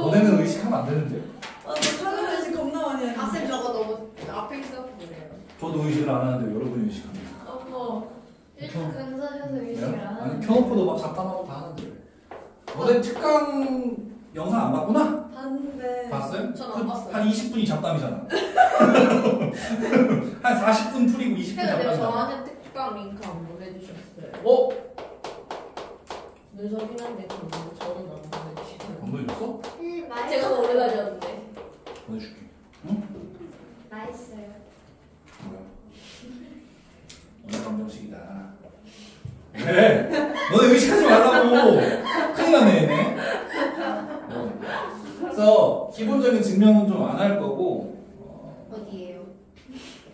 너네는 의식하면 안 되는데? 저 카메라 의식 겁나 많이 하는데. 아쌤 저거 너무 앞에 있어 보여요. 저도 의식을 안 하는데 여러분이 의식합니다. 일단 근사셔서 의식을 안 아니 하는데. 켜놓고도 막 잡담하고 다 하는데 왜? 너네 특강 영상 안 봤구나? 봤는데. 봤어요? 전 안 봤어요. 한 20분이 잡담이잖아. 한 40분 풀이고 20분 근데 내가 잡담이잖아. 저한테 특강 링크 안 보내주셨어요. 눈썹이긴 한데 저는 안 보내주셨어요. 보내줬어? 제가 더 오래 다녔는데. 보내줄게. 응? 맛있어요. 뭐야? 오늘 감정식이다. 왜? 너네 의식하지 말라고. 큰일 났네 얘네. 그래서 기본적인 증명은 좀 안 할 거고 어디에요?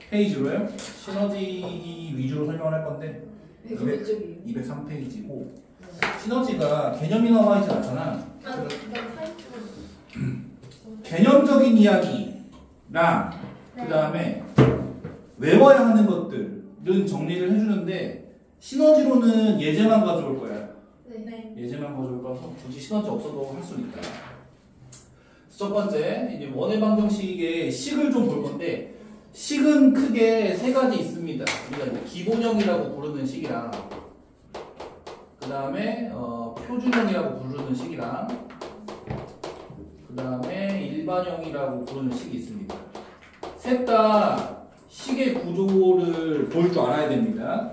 페이지로요. 시너지 위주로 설명을 할 건데 이거 왼쪽이에요. 203페이지고 시너지가 개념이 나와 있지 않잖아. 개념적인 이야기랑 그 다음에 외워야 하는 것들은 정리를 해주는데 시너지로는 예제만 가져올 거야. 네. 예제만 가져올 거라서 굳이 시너지 없어도 할 수 있다. 첫 번째 이제 원의 방정식의 식을 좀 볼 건데 식은 크게 세 가지 있습니다. 우리가 뭐 기본형이라고 부르는 식이랑 그 다음에 표준형이라고 부르는 식이랑 그 다음에 일반형이라고 부르는 식이 있습니다. 셋 다 식의 구조를 볼 줄 알아야 됩니다.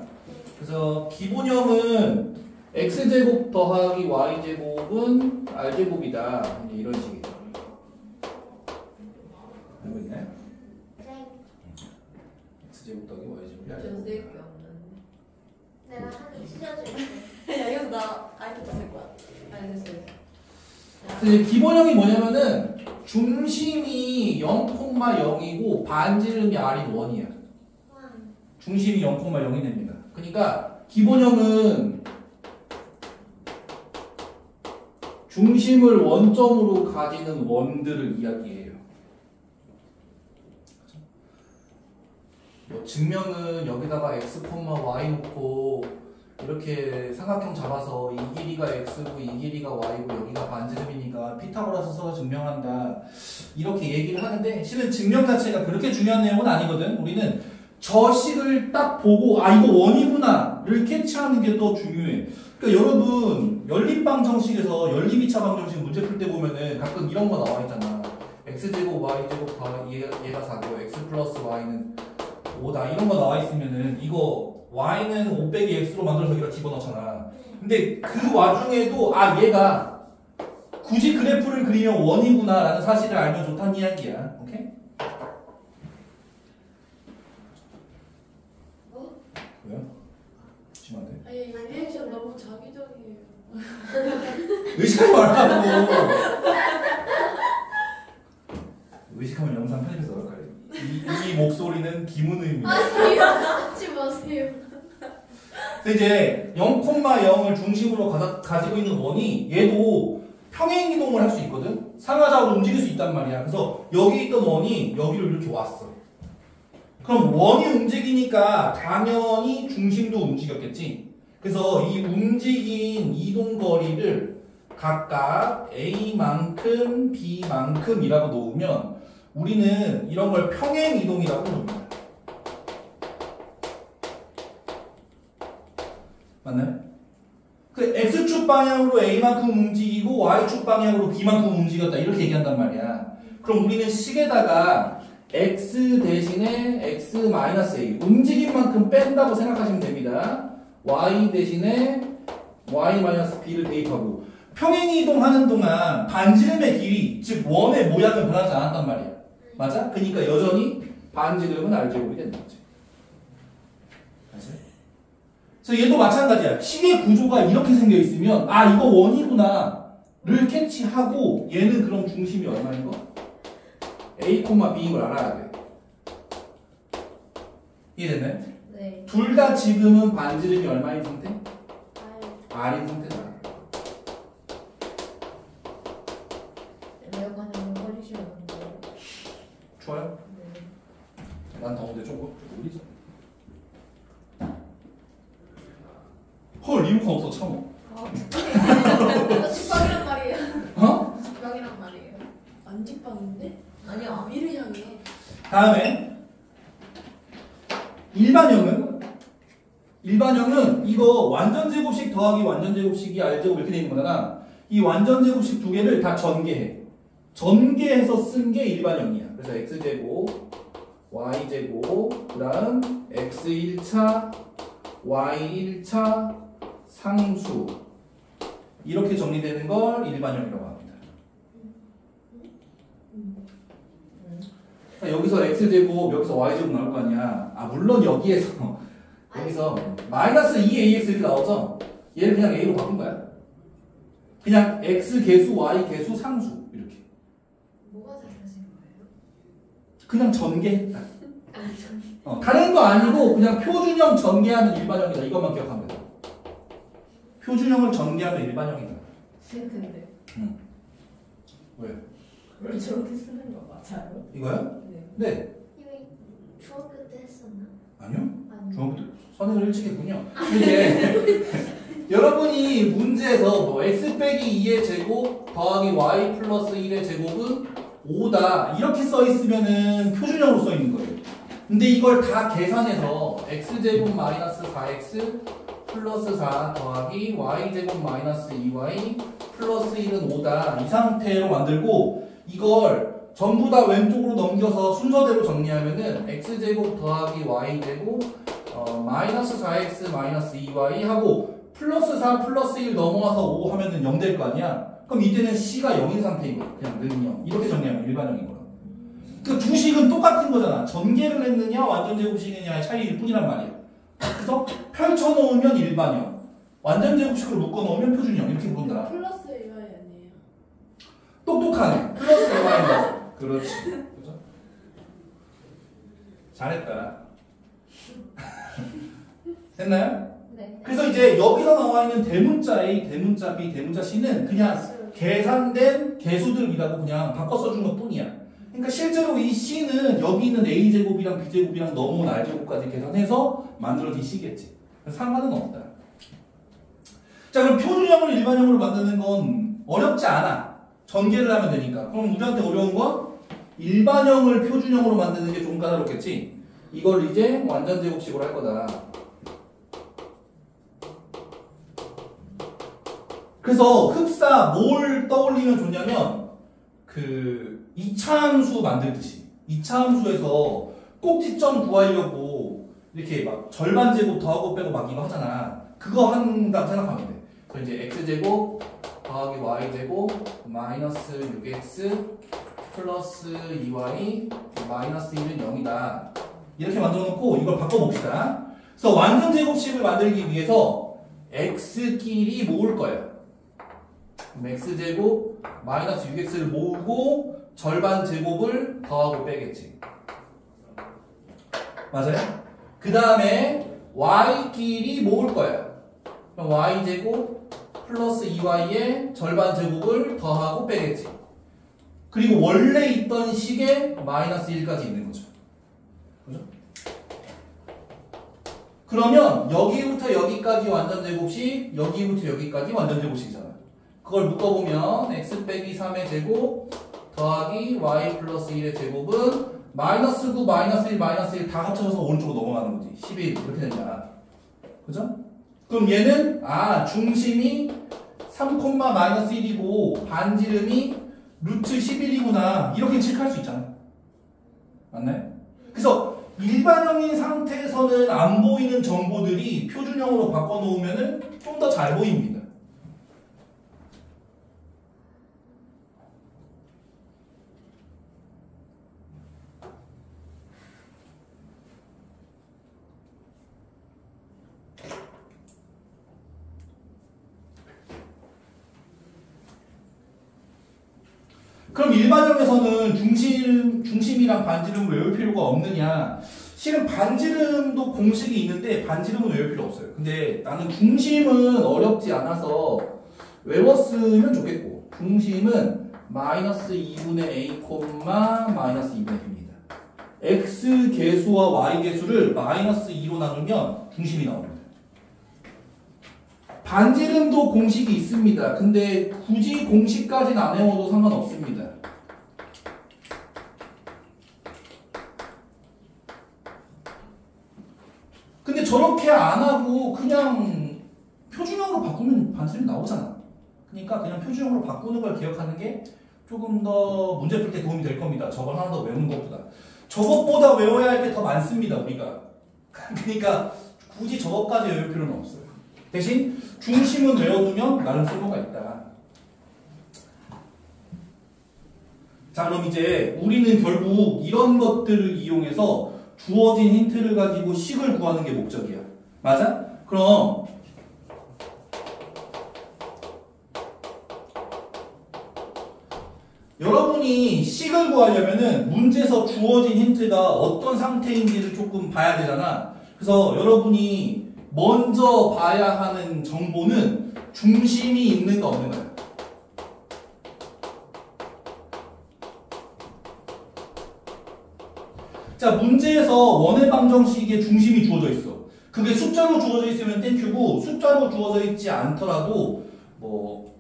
그래서 기본형은 x제곱 더하기 y제곱은 r제곱이다. 이런 식이죠. 알고 있나요? 네. x제곱 더하기 y제곱이 저 r제곱. 쓸게 없는데. 내가 하나 찢어줄게. 야, 이거 나 아이패드 쓸 거야. 알겠어요. 그래서 기본형이 뭐냐면은 중심이 0,0이고 반지름이 r이 1이야. 중심이 0,0이 됩니다. 그러니까 기본형은 중심을 원점으로 가지는 원들을 이야기해요. 뭐 증명은 여기다가 x, y 놓고 이렇게 삼각형 잡아서 이 길이가 x고 이 길이가 y고 여기가 반지름이니까 피타고라스 써서 증명한다 이렇게 얘기를 하는데 실은 증명 자체가 그렇게 중요한 내용은 아니거든. 우리는 저 식을 딱 보고 이거 원이구나를 캐치하는 게 더 중요해. 그러니까 여러분 연립방정식에서 연립이차 방정식 문제 풀 때 보면은 가끔 이런 거 나와 있잖아. x제곱 y제곱 다 얘가 4고 x 플러스 y는 5다 이런 거 나와 있으면은 이거 y는 5 빼기 x로 만들어서 여기다 집어넣잖아. 근데 그 와중에도 얘가 굳이 그래프를 그리면 원이구나 라는 사실을 알면 좋다는 이야기야. 오케이? 왜요? 심한데? 아니, 이 리액션 너무 자기적이에요. 의식하지 말라고. 의식하면 영상 편집해서 어떨까요? 이 목소리는 김은우입니다. 하지 마세요. 그래서 이제 0,0을 중심으로 가지고 있는 원이 얘도 평행 이동을 할 수 있거든? 상하좌우로 움직일 수 있단 말이야. 그래서 여기 있던 원이 여기로 이렇게 왔어. 그럼 원이 움직이니까 당연히 중심도 움직였겠지? 그래서 이 움직인 이동거리를 각각 A만큼, B만큼이라고 놓으면 우리는 이런 걸 평행 이동이라고 부릅니다. 맞나요? 그 X축 방향으로 A만큼 움직이고 Y축 방향으로 B만큼 움직였다 이렇게 얘기한단 말이야. 그럼 우리는 식에다가 X 대신에 X-A 움직인 만큼 뺀다고 생각하시면 됩니다. Y 대신에 Y-B를 대입하고 평행 이동하는 동안 반지름의 길이 즉 원의 모양은 변하지 않았단 말이야. 맞아? 그러니까 여전히 반지름은 R제곱이 되는 거지. 맞아요? 그래서 얘도 마찬가지야. 식의 구조가 이렇게 생겨 있으면 이거 원이구나를 캐치하고 얘는 그럼 중심이 얼마인 거? A, B인 걸 알아야 돼. 이해됐나요? 네. 둘 다 지금은 반지름이 얼마인 상태? R인 상태다. 에어컨 한번 꺼주시면 안 돼요? 좋아요? 네. 난 더운데 조금 올리자. 헐 리모컨 없어 참어. 다음에 일반형은 이거 완전제곱식 더하기 완전제곱식이 R제곱 이렇게 돼 있는 거잖아. 이 완전제곱식 두 개를 다 전개해. 전개해서 쓴 게 일반형이야. 그래서 X제곱, Y제곱, 그 다음 X1차, Y1차, 상수. 이렇게 정리되는 걸 일반형이라고 합니다. 여기서 X제곱, 여기서 Y제곱 나올 거 아니야. 아, 물론 여기서 마이너스 2AX 이렇게 나오죠? 얘를 그냥 A로 바꾼 거야. 그냥 X 개수, Y 개수, 상수. 이렇게. 뭐가 잘하신 거예요? 그냥 전개했다. 다른 거 아니고 그냥 표준형 전개하는 일반형이다. 이것만 기억하면 돼. 표준형을 전개하면 일반형이다. 근데 왜? 원래 저렇게 쓰는 거 맞아요? 이거요? 네. 네. 이거 중학교 때 했었나? 아니요. 아니. 중학교 때 선행을 일찍 했군요. 이제 여러분이 문제에서 뭐 x 빼기 2의 제곱 더하기 y 플러스 1의 제곱은 5다 이렇게 써 있으면은 표준형으로 써 있는 거예요. 근데 이걸 다 계산해서 x제곱 마이너스 4x 플러스 4 더하기 y제곱 마이너스 2y 플러스 1은 5다 이 상태로 만들고 이걸 전부 다 왼쪽으로 넘겨서 순서대로 정리하면은 x제곱 더하기 y제곱 마이너스 4x 마이너스 2y 하고 플러스 4 플러스 1 넘어와서 5 하면은 0 될 거 아니야? 그럼 이때는 c가 0인 상태인 거야. 그냥 는요. 이렇게 정리하면 일반형인 거야. 그 두 식은 똑같은 거잖아. 전개를 했느냐 완전제곱식이냐의 차이일 뿐이란 말이야. 그래서 펼쳐놓으면 일반형, 완전제곱식으로 묶어놓으면 표준형 이렇게 부른다. 플러스 AY 아니에요? 똑똑하네. 플러스 y인 거. 그렇지. 그죠? 잘했다. 됐나요? 네. 그래서 이제 여기서 나와 있는 대문자 A, 대문자 B, 대문자 C는 그냥 계산된 개수들이라고 그냥 바꿔 써준 것 뿐이야. 그러니까 실제로 이 C는 여기 있는 A제곱이랑 B제곱이랑 넘어온 R제곱까지 계산해서 만들어진 C겠지. 상관은 없다. 자, 그럼 표준형을 일반형으로 만드는 건 어렵지 않아. 전개를 하면 되니까. 그럼 우리한테 어려운 건 일반형을 표준형으로 만드는 게 좀 까다롭겠지. 이걸 이제 완전제곱식으로 할 거다. 그래서 흡사 뭘 떠올리면 좋냐면 그 이차함수 만들듯이 2차 함수에서 꼭지점 구하려고 이렇게 막 절반 제곱 더하고 빼고 막 이거 하잖아. 그거 한다고 생각하면 돼. 그래서 이제 x제곱 더하기 y제곱 마이너스 6x 플러스 2y 마이너스 1은 0이다. 이렇게 만들어 놓고 이걸 바꿔봅시다. 그래서 완전 제곱식을 만들기 위해서 x끼리 모을 거예요. x제곱 마이너스 6x를 모으고 절반 제곱을 더하고 빼겠지. 맞아요? 그 다음에 y끼리 모을 거예요. 그럼 y제곱 플러스 2y의 절반 제곱을 더하고 빼겠지. 그리고 원래 있던 식에 마이너스 1까지 있는 거죠. 그죠? 그러면 여기부터 여기까지 완전 제곱식, 여기부터 여기까지 완전 제곱식이잖아. 그걸 묶어보면 x 빼기 3의 제곱 더하기 y 플러스 1의 제곱은 마이너스 9, 마이너스 1, 마이너스 1 다 합쳐져서 오른쪽으로 넘어가는 거지. 11 이렇게 된다. 그죠? 그럼 얘는 중심이 3, 마이너스 1이고 반지름이 루트 11이구나. 이렇게 체크할 수 있잖아. 맞나요? 그래서 일반형인 상태에서는 안 보이는 정보들이 표준형으로 바꿔놓으면 좀 더 잘 보입니다. 그럼 일반형에서는 중심이랑 반지름을 외울 필요가 없느냐? 실은 반지름도 공식이 있는데 반지름은 외울 필요 없어요. 근데 나는 중심은 어렵지 않아서 외웠으면 좋겠고, 중심은 마이너스 2분의 a, 마이너스 2분의 b입니다. x 개수와 y 개수를 마이너스 2로 나누면 중심이 나옵니다. 반지름도 공식이 있습니다. 근데 굳이 공식까지는 안 외워도 상관없습니다. 근데 저렇게 안 하고 그냥 표준형으로 바꾸면 반지름이 나오잖아. 그러니까 그냥 표준형으로 바꾸는 걸 기억하는 게 조금 더 문제 풀 때 도움이 될 겁니다. 저걸 하나 더 외우는 것보다. 저것보다 외워야 할 게 더 많습니다, 우리가. 그러니까 굳이 저것까지 외울 필요는 없어요. 대신 중심은 외워두면 나름 쓸모가 있다. 자, 그럼 이제 우리는 결국 이런 것들을 이용해서 주어진 힌트를 가지고 식을 구하는 게 목적이야. 맞아? 그럼 여러분이 식을 구하려면은 문제에서 주어진 힌트가 어떤 상태인지를 조금 봐야 되잖아. 그래서 여러분이 먼저 봐야 하는 정보는 중심이 있는가 없는가. 자, 문제에서 원의 방정식에 중심이 주어져 있어. 그게 숫자로 주어져 있으면 땡큐고 숫자로 주어져 있지 않더라도 뭐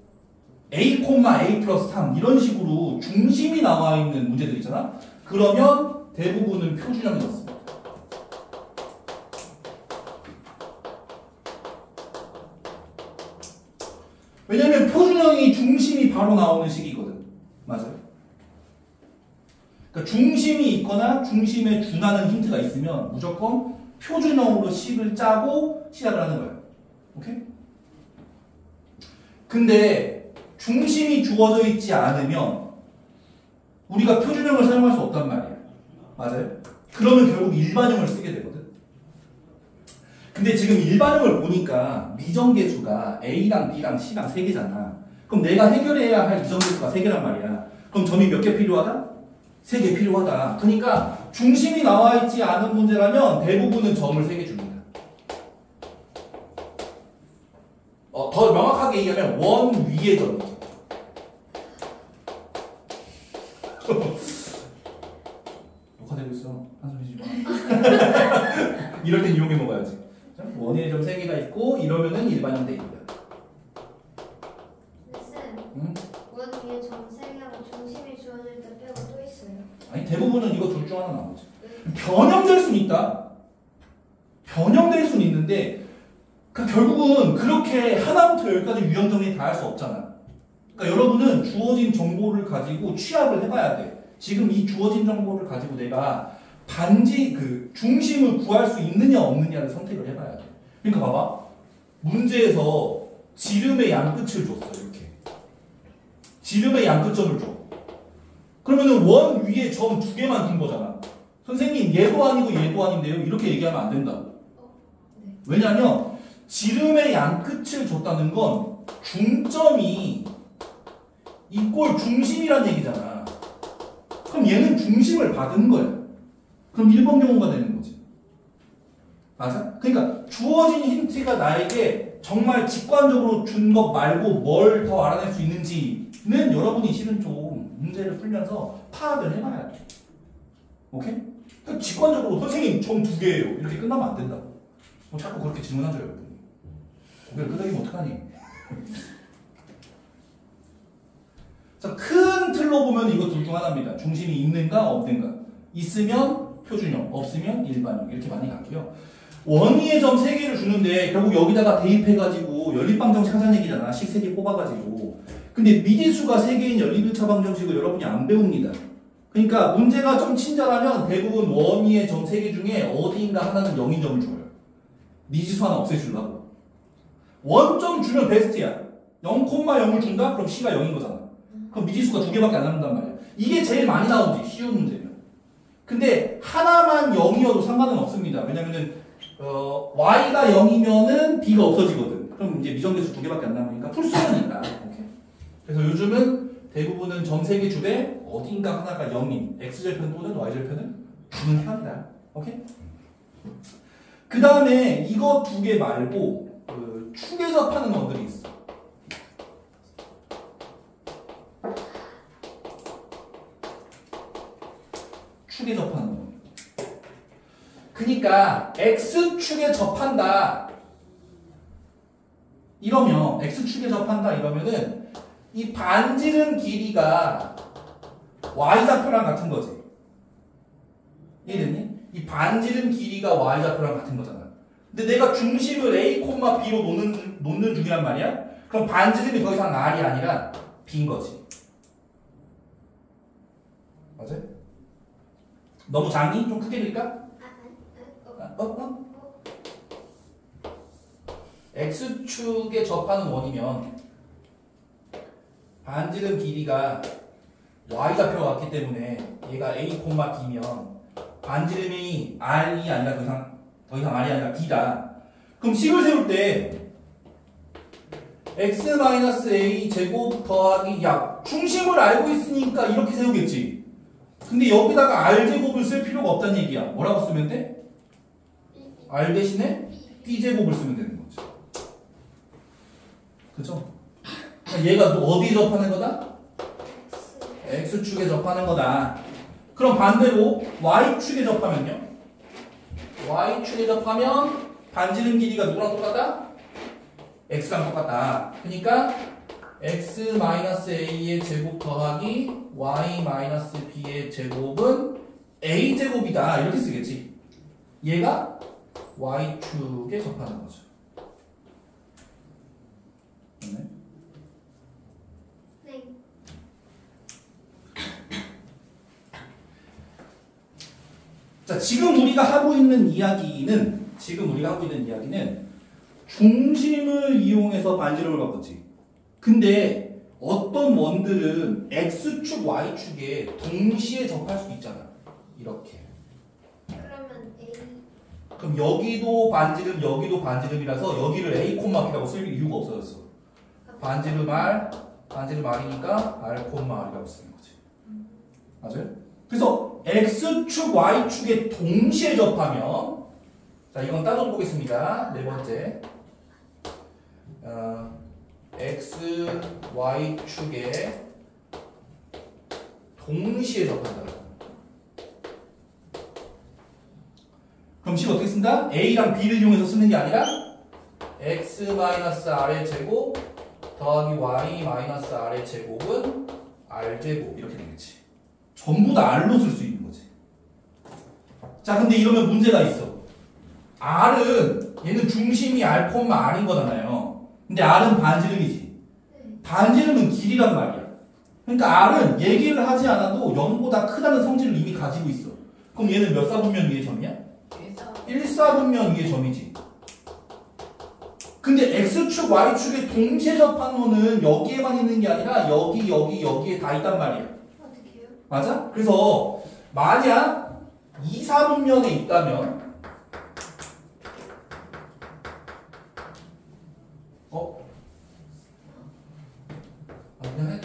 a, a 플러스 3 이런 식으로 중심이 나와 있는 문제들 있잖아. 그러면 대부분은 표준형이 났습니다. 왜냐면 표준형이 중심이 바로 나오는 식이거든. 맞아요? 그러니까 중심이 있거나 중심에 준하는 힌트가 있으면 무조건 표준형으로 식을 짜고 시작을 하는 거예요. 오케이? 근데 중심이 주어져 있지 않으면 우리가 표준형을 사용할 수 없단 말이야. 맞아요? 그러면 결국 일반형을 쓰게 되거든. 근데 지금 일반형을 보니까 미정계수가 A랑 B랑 C랑 3개잖아. 그럼 내가 해결해야 할 미정계수가 3개란 말이야. 그럼 점이 몇 개 필요하다? 3개 필요하다. 그러니까 중심이 나와 있지 않은 문제라면 대부분은 점을 3개 줍니다. 더 명확하게 얘기하면 원 위의 점이죠. 녹화되고 있어. 한숨 쉬지 마. 이럴 땐 이용해 먹어야지. 원의 점 3개가 있고 이러면은 일반형 돼 있고요. 쌤, 응? 원 위에 점 3개하고 중심이 주어질 때 빼고 또 있어요. 아니 대부분은 이거 둘 중 하나 나오지. 변형될 수는 있다. 변형될 수는 있는데 그러니까 결국은 그렇게 하나부터 열까지 유형 정리 다 할 수 없잖아. 그러니까 여러분은 주어진 정보를 가지고 취합을 해봐야 돼. 지금 이 주어진 정보를 가지고 내가 반지 그 중심을 구할 수 있느냐 없느냐를 선택을 해봐야 돼. 그러니까 봐봐. 문제에서 지름의 양끝을 줬어. 이렇게. 지름의 양끝점을 줘. 그러면은 원 위에 점 2개만 준 거잖아. 선생님 얘도 아니고 얘도 아닌데요. 이렇게 얘기하면 안 된다고. 네. 왜냐하면 지름의 양끝을 줬다는 건 중점이 이꼴 중심이란 얘기잖아. 그럼 얘는 중심을 받은 거야. 그럼 1번 경우가 되는 거지. 맞아? 그러니까 주어진 힌트가 나에게 정말 직관적으로 준 것 말고 뭘 더 알아낼 수 있는지는 여러분이 실은 좀 문제를 풀면서 파악을 해봐야 돼. 오케이? 그러니까 직관적으로 선생님 점 2개예요. 이렇게 끝나면 안 된다고. 뭐 자꾸 그렇게 질문하죠, 여러분. 고개를 끄덕이면 어떡하니? 자, 큰 틀로 보면 이거 둘 중 하나입니다. 중심이 있는가 없는가. 있으면 표준형, 없으면 일반형. 이렇게 많이 갈게요. 원위의 점 3개를 주는데 결국 여기다가 대입해가지고 연립방정식 하자는 얘기잖아. 식 3개 뽑아가지고. 근데 미지수가 3개인 연립일차 방정식을 여러분이 안 배웁니다. 그러니까 문제가 좀 친절하면 대부분 원위의 점 3개 중에 어디인가 하나는 0인 점을 줘요. 미지수 하나 없애주려고. 원점 주면 베스트야. 0,0을 준다? 그럼 C가 0인 거잖아. 그럼 미지수가 2개밖에 안 남는단 말이야. 이게 제일 많이 나오지, 쉬운 문제면. 근데 하나만 0이어도 상관은 없습니다. 왜냐면은 Y가 0이면은 B가 없어지거든. 그럼 이제 미정계수 2개밖에 안 남으니까 풀 수는 있다. 오케이? 그래서 요즘은 대부분은 점 3개 주되 어딘가 하나가 0인 X절편 또는 Y절편을 주는 편이다. 오케이? 그 다음에 이거 2개 말고 축에 접하는 것들이 있어. 축에 접하는 거. 그러니까 X축에 접한다. 이러면 X축에 접한다 이러면은 이 반지름 길이가 Y좌표랑 같은 거지. 이해됐니? 이 반지름 길이가 Y좌표랑 같은 거잖아. 근데 내가 중심을 A, B로 놓는 중이란 말이야? 그럼 반지름이 더 이상 R이 아니라 B인 거지. 맞아요? 너무 작니? 좀 크게 그릴까? X축에 접하는 원이면 반지름 길이가 Y 좌표가 같기 때문에 얘가 A, B면 반지름이 R이 아니라 더 이상 R이 아니라 B다. 그럼 식을 세울 때 X-A 제곱 더하기 중심을 알고 있으니까 이렇게 세우겠지. 근데 여기다가 R 제곱을 쓸 필요가 없다는 얘기야. 뭐라고 쓰면 돼? R 대신에 B 제곱을 쓰면 되는 거지. 그죠? 얘가 어디 접하는 거다? X축에 접하는 거다. 그럼 반대로 Y축에 접하면요? Y축에 접하면 반지름 길이가 누구랑 똑같다? X랑 똑같다. 그러니까 X-A의 제곱 더하기 Y-B의 제곱은 A제곱이다. 이렇게 쓰겠지. 얘가 Y축에 접하는 거죠. 네. 네. 자, 지금 우리가 하고 있는 이야기는 중심을 이용해서 반지름을 바꿨지. 근데 어떤 원들은 X축, Y축에 동시에 접할 수 있잖아. 이렇게. 그러면 A. 그럼 여기도 반지름, 여기도 반지름이라서 여기를 A, B라고 쓸 이유가 없어졌어. 반지름 R이니까 R, R이라고 쓰는 거지. 맞아요? 그래서 X축, Y축에 동시에 접하면, 자, 이건 따로 보겠습니다. 네 번째. X, Y축에 동시에 접한다. 그럼 식 어떻게 쓴다? A랑 B를 이용해서 쓰는 게 아니라 X-R의 제곱 더하기 Y-R의 제곱은 R제곱 이렇게 되겠지. 전부 다 R로 쓸 수 있는 거지. 자, 근데 이러면 문제가 있어. R은 얘는 중심이 R, R인 거잖아요. 근데 R은 반지름이지. 반지름은 길이란 말이야. 그러니까 R은 얘기를 하지 않아도 0보다 크다는 성질을 이미 가지고 있어. 그럼 얘는 몇 사분면 위의 점이야? 1사분면 위의 점이지. 근데 X축, Y축에 동시에 접한 놈은 여기에만 있는 게 아니라 여기에 다 있단 말이야. 어떻게요? 맞아? 그래서 만약 2사분면에 있다면 그냥 해.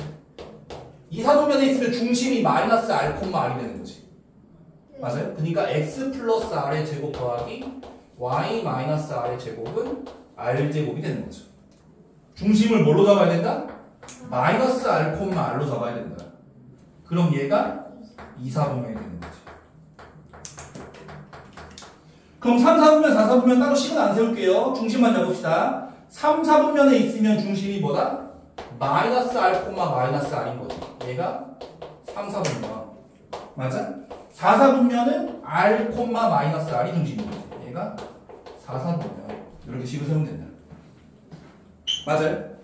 2사분면에 있으면 중심이 마이너스 R, R이 되는 거지. 맞아요? 그러니까 X 플러스 R의 제곱 더하기 Y 마이너스 R의 제곱은 R제곱이 되는 거죠. 중심을 뭘로 잡아야 된다? 마이너스 R, R로 잡아야 된다. 그럼 얘가 2사분면이 되는 거지. 그럼 3사분면, 4사분면 따로 식은 안 세울게요. 중심만 잡읍시다. 3사분면에 있으면 중심이 뭐다? 마이너스 R, 마이너스 R인 거지. 얘가 3사분면. 맞아? 4사분면은 R, 마이너스 R이 중심인 거지. 얘가 4사분면. 이렇게 식을 세우면 된다. 맞아요?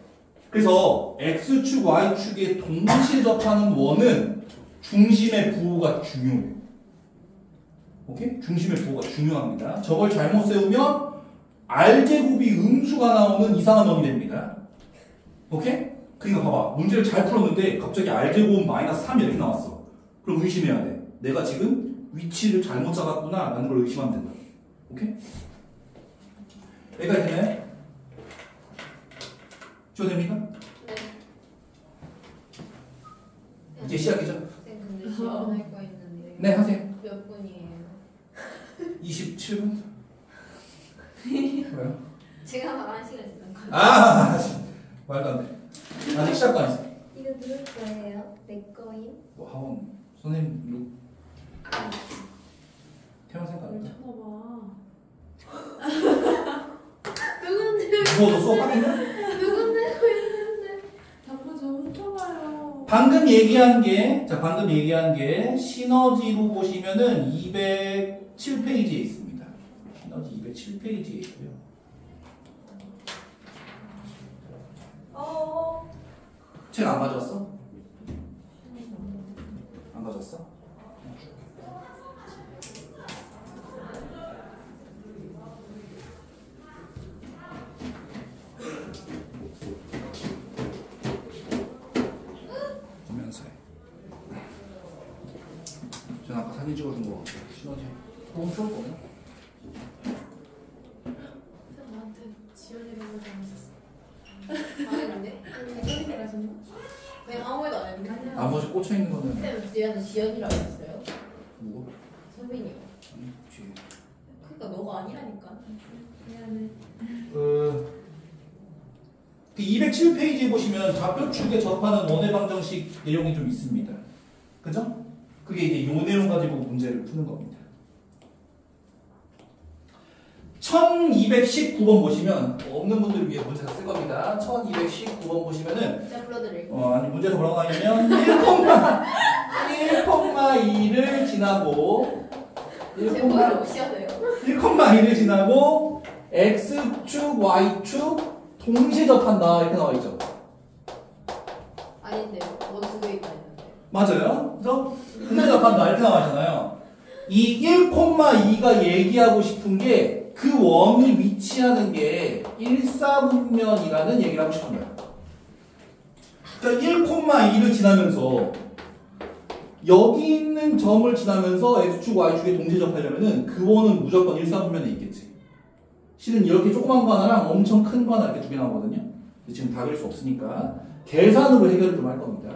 그래서 X축, Y축에 동시에 접하는 원은 중심의 부호가 중요해요. 오케이? 중심의 부호가 중요합니다. 저걸 잘못 세우면 R제곱이 음수가 나오는 이상한 놈이 됩니다. 오케이? 그러니까 봐봐. 문제를 잘 풀었는데 갑자기 R제곱은 마이너스 3 이렇게 나왔어. 그럼 의심해야 돼. 내가 지금 위치를 잘못 잡았구나 라는 걸 의심하면 된다. 오케이? 여기까지 되나요? 지워됩니까? 네. 이제 시작이죠? 근데 질문할 거 있는데. 네, 하세요. 몇 분이에요? 27분? 왜요? 제가 말한 시간 지난 거. 아, 말도 안 돼. 아직 시작도 안 했어. 이거 누굴 거예요? 내 거임? 뭐 학원 선생님 태양 생각 안 나? 쳐다봐. 누군데? 누구도 수업하겠냐? 누군데? 있는데? 자꾸 저 훔쳐가요. 방금 얘기한 게 시너지로 보시면은 207페이지에 있습니다. 시너지 207페이지에 있고요. 책 안 가져왔어? 안 가져왔어? 보면서 해. 전 아까 사진 찍어준 거 신호지 너무 좋을 거야. 나한테 지연이라고 잘못했어. 아닌데? 지연이가 가셨나? 내가 아무 말도 안 했는데. 나머지 꽂혀 있는 거는 쌤, 얘한테 지연이라고 했어요? 누구? 선빈이요. 아니 뒤에. 그러니까 너가 아니라니까. 미안해. 그 207페이지에 보시면 좌표축에 접하는 원의 방정식 내용이 좀 있습니다. 그죠? 그게 이제 이 내용 가지고 문제를 푸는 겁니다. 1219번 보시면 없는 분들을 위해 문제를 쓸 겁니다. 1219번 보시면은 제가 불러드릴게요. 아니 문제에서 뭐라고 하냐면 1,2를 지나고 제 머리를 무시하세요. 1,2를 지나고 x축, y축 동시에 접한다 이렇게 나와 있죠. 아닌데요. 원 두 개 있다 했는데. 맞아요. 그래서 동시에 접한다 이렇게 나와 있잖아요. 이 1,2가 얘기하고 싶은 게 그 원이 위치하는 게 1사분면이라는 얘기를 하고 싶은 거예요. 그러니까 1,2를 지나면서 여기 있는 점을 지나면서 x축, y축에 동시에 접하려면은 그 원은 무조건 1사분면에 있겠지. 실은 이렇게 조그만 거 하나랑 엄청 큰 거 하나 이렇게 두 개 나오거든요. 근데 지금 다 그릴 수 없으니까 계산으로 해결을 좀 할 겁니다.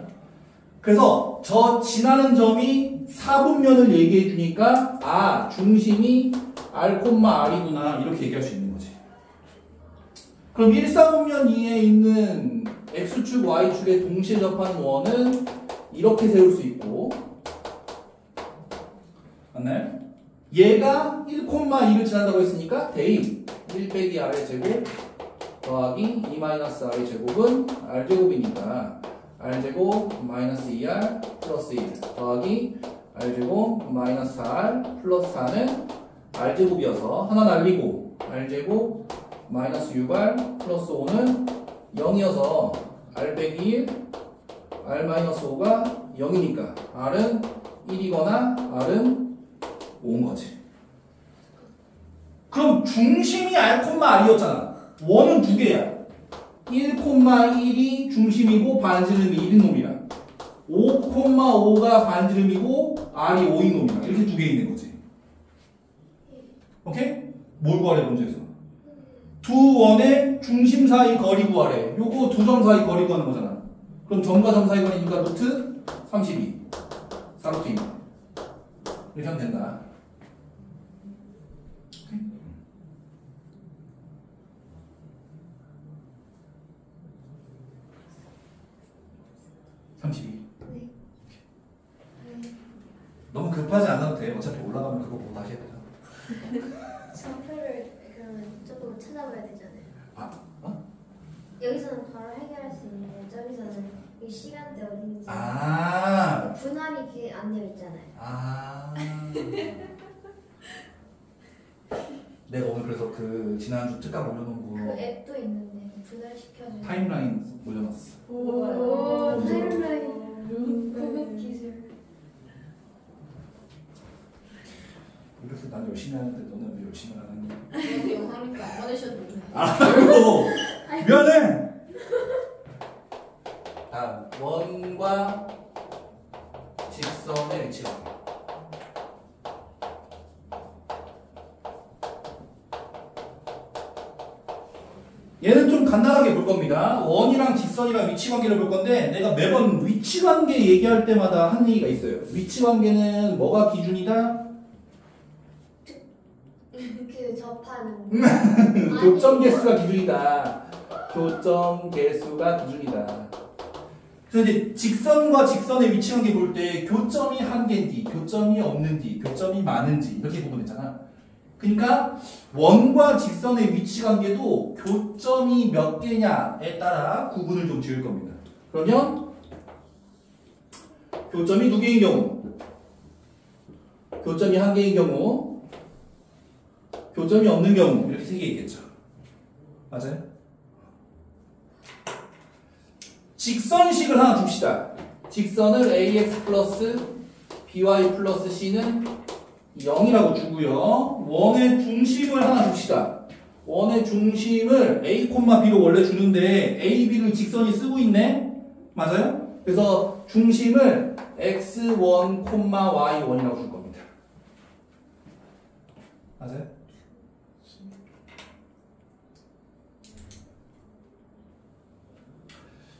그래서 저 지나는 점이 4분면을 얘기해 주니까 아 중심이 r,r이구나 이렇게 얘기할 수 있는 거지. 그럼 1사분면 이에 있는 x축, y축에 동시에 접하는 원은 이렇게 세울 수 있고 맞나요? 얘가 1,2를 지난다고 했으니까 대입 1 빼기 r의 제곱 더하기 2 마이너스 r의 제곱은 r제곱이니까 r제곱 마이너스 2r 플러스 1 더하기 r제곱 마이너스 r 플러스 4는 r제곱이어서 하나 날리고 r제곱 마이너스 6r 플러스 5는 0이어서 r 빼기 1 r 마이너스 5가 0이니까 r은 1이거나 r은 5인 거지. 그럼 중심이 r,r이었잖아. 원은 두 개야. 1,1이 중심이고 반지름이 1인 놈이랑 5,5가 반지름이고 r이 5인 놈이랑 이렇게 두 개 있는 거지. 오케이? 뭘 구하래 문제에서? 두 원의 중심 사이 거리 구하래. 요거 두 점 사이 거리 구하는 거잖아. 그럼 점과 점 사이 거리니까 루트 32 4루트 2 이렇게 하면 된다. 오케이? 네. 너무 급하지 않아도 돼. 어차피 올라가면 그거 보고 다시 해야 되잖아. 좌표를 그러면 조금 찾아봐야 되잖아요. 아, 어? 여기서는 바로 해결할 수 있는데 저기서는 이 시간대 어딘지 아, 분할이 이렇게 안 되어 있잖아요. 아. 내가 오늘 그래서 그 지난주 특강 올려놓은 그 거 앱도 있는데 분할시켜주는 타임라인 올려놨어. 오, 타임라인 그것 기술. 그래서 난 열심히 하는데 너는 왜 열심히 안 하니? 저도 영상이니까 안 보내셔도 되는데. 아이고 미안해. 다음 원과 직선의 위치가 얘는 좀 간단하게 볼 겁니다. 원이랑 직선이랑 위치 관계를 볼 건데 내가 매번 위치 관계 얘기할 때마다 하는 얘기가 있어요. 위치 관계는 뭐가 기준이다? 그 접하는 교점 개수가 기준이다. 교점 개수가 기준이다. 그래서 이제 직선과 직선의 위치 관계 볼 때 교점이 한 개인지, 교점이 없는지, 교점이 많은지 이렇게 구분했잖아. 그러니까 원과 직선의 위치 관계도 교점이 몇 개냐에 따라 구분을 좀 지을 겁니다. 그러면 교점이 두 개인 경우, 교점이 한 개인 경우, 교점이 없는 경우 이렇게 세 개 있겠죠. 맞아요? 직선식을 하나 둡시다. 직선을 ax 플러스 by 플러스 c는 0이라고 주고요. 원의 중심을 하나 줍시다. 원의 중심을 a, b로 원래 주는데 a, b를 직선이 쓰고 있네. 맞아요? 그래서 중심을 x1, y1이라고 줄 겁니다. 맞아요?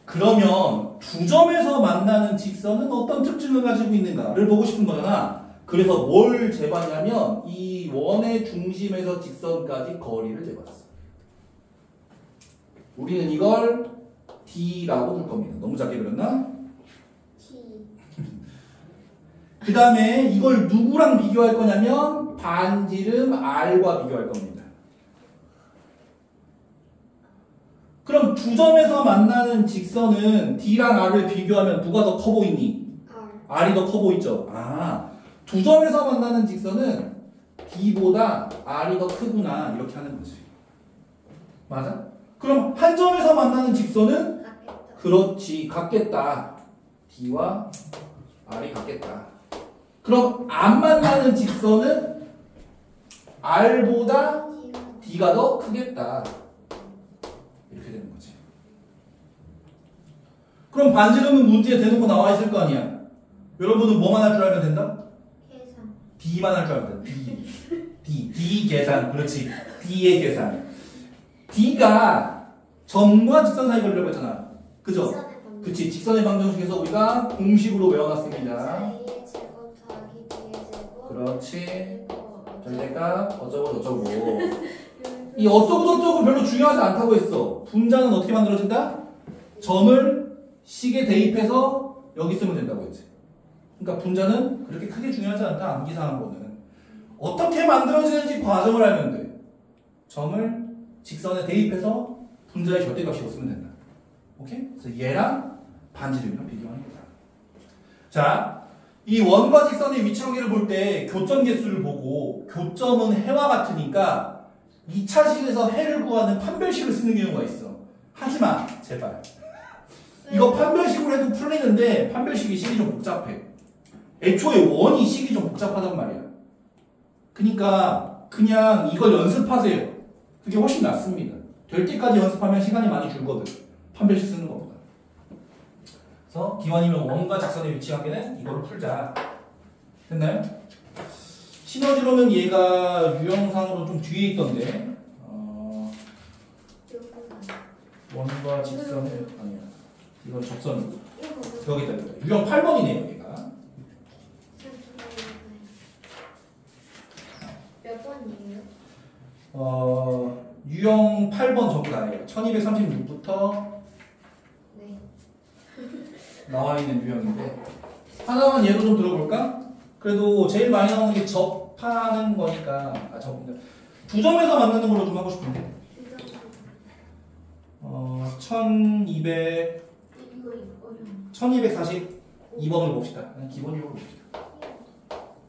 그러면 두 점에서 만나는 직선은 어떤 특징을 가지고 있는가를 보고 싶은 거잖아. 그래서 뭘 재봤냐면 이 원의 중심에서 직선까지 거리를 재봤어. 우리는 이걸 D라고 둘 겁니다. 너무 작게 그렸나? T. 그 다음에 이걸 누구랑 비교할 거냐면 반지름 R과 비교할 겁니다. 그럼 두 점에서 만나는 직선은 D랑 R을 비교하면 누가 더 커 보이니? R. R이 더 커 보이죠? 두 점에서 만나는 직선은 D보다 R이 더 크구나 이렇게 하는 거지. 맞아? 그럼 한 점에서 만나는 직선은 같겠다. 그렇지 같겠다. D와 R이 같겠다. 그럼 안 만나는 직선은 R보다 D가 더 크겠다. 이렇게 되는 거지. 그럼 반지름은 문제에 대놓고 나와 있을 거 아니야. 여러분은 뭐만 할 줄 알면 된다? 계산. D만 할 줄 알면 돼. D 계산. 그렇지. D의 계산. D가 점과 직선 사이 거리라고 했잖아. 그죠? 직선의 방정. 그치. 직선의 방정식에서 우리가 공식으로 외워놨습니다. A의 제곱 더하기 B의 제곱. 그렇지. 그리고 절대값 어쩌고 저쩌고. 이 어쩌고 저쩌고 별로 중요하지 않다고 했어. 분자는 어떻게 만들어진다? 점을 식에 대입해서 여기 쓰면 된다고 했지. 그러니까 분자는 그렇게 크게 중요하지 않다. 암기사항으로는. 어떻게 만들어지는지 과정을 알면 돼. 점을 직선에 대입해서 분자의 절대값으로 쓰면 된다. 오케이? 그래서 얘랑 반지름이랑 비교하는 거다. 자, 이 원과 직선의 위치 관계를 볼 때 교점 개수를 보고 교점은 해와 같으니까 2차식에서 해를 구하는 판별식을 쓰는 경우가 있어. 하지마, 제발. 이거 판별식으로 해도 풀리는데 판별식이 식이 좀 복잡해. 애초에 원이 식이 좀 복잡하단 말이야. 그러니까 그냥 이걸 연습하세요. 그게 훨씬 낫습니다. 될 때까지 연습하면 시간이 많이 줄거든. 판별식 쓰는 것보다. 그래서 기원이면 원과 직선의 위치 관계는 이거를 풀자. 됐나요? 시너지로는 얘가 유형상으로 좀 뒤에 있던데 원과 직선의 아니야. 이건 접선이고. 여기다 여기다. 유형 8번이네요 얘가. 몇 번이에요? 유형 8번 전부 다예요. 1236부터 네. 나와 있는 유형인데 하나만 예로 좀 들어볼까? 그래도 제일 많이 나오는 게 접하는 거니까 두 점에서 만나는 걸로 좀 하고 싶은데 1200 이거 어려워. 1242번을 봅시다. 그냥 기본 유형으로 봅시다.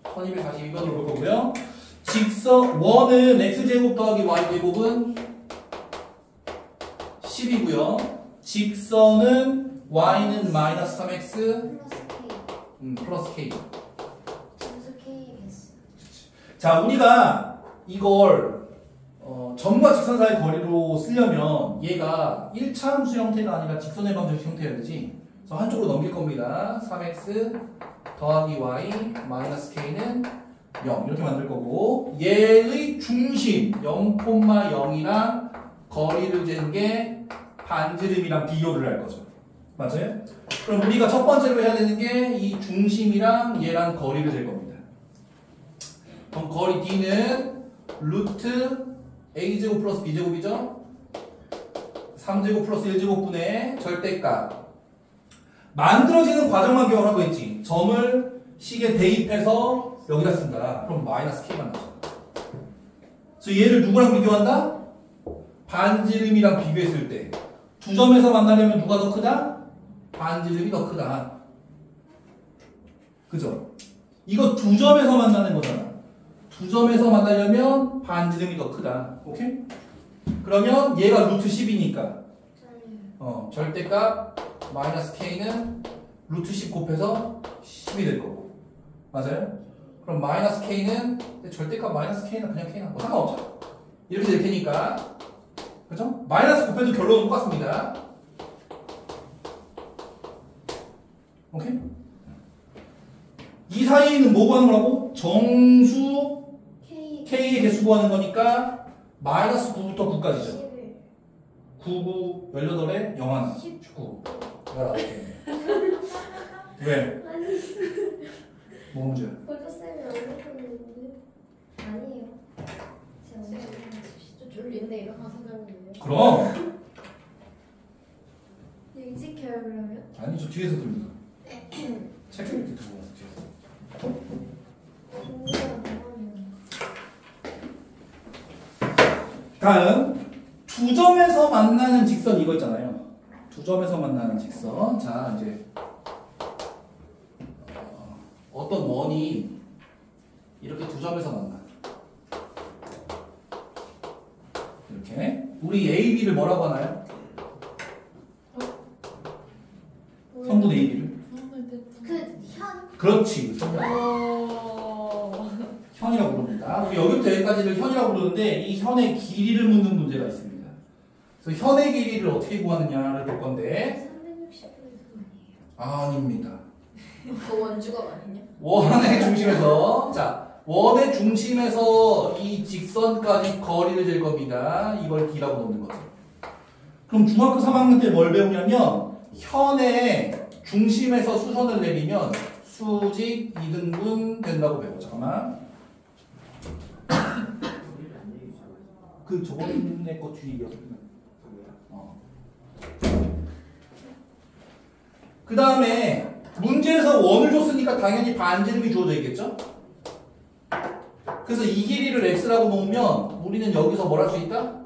1242번을 볼 거고요. 직선 원은 x제곱 더하기 y제곱은 10이고요. 직선은 y는 마이너스 3x 플러스 K. 플러스 k. 점수 K겠어. 자, 우리가 이걸 점과 직선 사이 거리로 쓰려면 얘가 1차 함수 형태가 아니라 직선의 방정식 형태여야 되지. 그래서 한쪽으로 넘길 겁니다. 3x 더하기 y 마이너스 k는 0 이렇게 만들 거고 얘의 중심 0,0이랑 거리를 잰 게 반지름이랑 비교를 할 거죠. 맞아요? 그럼 우리가 첫 번째로 해야 되는 게 이 중심이랑 얘랑 거리를 잴 겁니다. 그럼 거리 D는 루트 A제곱 플러스 B제곱이죠? 3제곱 플러스 1제곱분의 절대값. 만들어지는 과정만 기억하고 있지. 점을 식에 대입해서 여기다 쓴다. 그럼 마이너스 K만 나죠. 그래서 얘를 누구랑 비교한다? 반지름이랑 비교했을 때. 두 점에서 만나려면 누가 더 크다? 반지름이 더 크다. 그죠? 이거 두 점에서 만나는 거잖아. 두 점에서 만나려면 반지름이 더 크다. 오케이? 그러면 얘가 루트 10이니까 절대값 마이너스 k는 루트 10 곱해서 10이 될 거고. 맞아요? 그럼 마이너스 k는 절대값 마이너스 k는 그냥 k는 뭐 상관없죠. 이렇게 될 테니까. 그죠? 마이너스 곱해도 결론은 똑같습니다. 오케이? 이 사이에는 뭐 구하는 거라고? 정수 K의 개수 구하는 거니까 마이너스 9부터 9까지죠. 9, 9, 18에 0 하나 19 19. 왜? 아니 뭐 문제야? 벌써 쌤이 안 했는데 아니에요. 제가 오늘 진짜 졸린데 일어나서 자는데요. 그럼 일찍해요 그러면? 아니 저 뒤에서 들립니다. 책 이렇게 들고 와서 뒤에서. 다음 두 점에서 만나는 직선 이거 있잖아요. 두 점에서 만나는 직선. 자 이제 어떤 원이 이렇게 두 점에서 만나. 이렇게 우리 A, B를 뭐라고 하나요? 성분 A, B를. 그현 그렇지. 현이라고 부릅니다. 우리 여기부터 여기까지를 현이라고 부르는데 이 현의 길이를 묻는 문제가 있습니다. 그래서 현의 길이를 어떻게 구하느냐를 볼 건데 360분의 아닙니다. 그 원주가 아니냐? 원의 중심에서 자 원의 중심에서 이 직선까지 거리를 잴 겁니다. 이걸 D라고 놓는 거죠. 그럼 중학교 3학년 때 뭘 배우냐면 현의 중심에서 수선을 내리면 수직 2등분 된다고 배워. 잠깐만. 그 저번에 거 뒤에 이어서 그 다음에 문제에서 원을 줬으니까 당연히 반지름이 주어져 있겠죠? 그래서 이 길이를 x라고 놓으면 우리는 여기서 뭘 할 수 있다?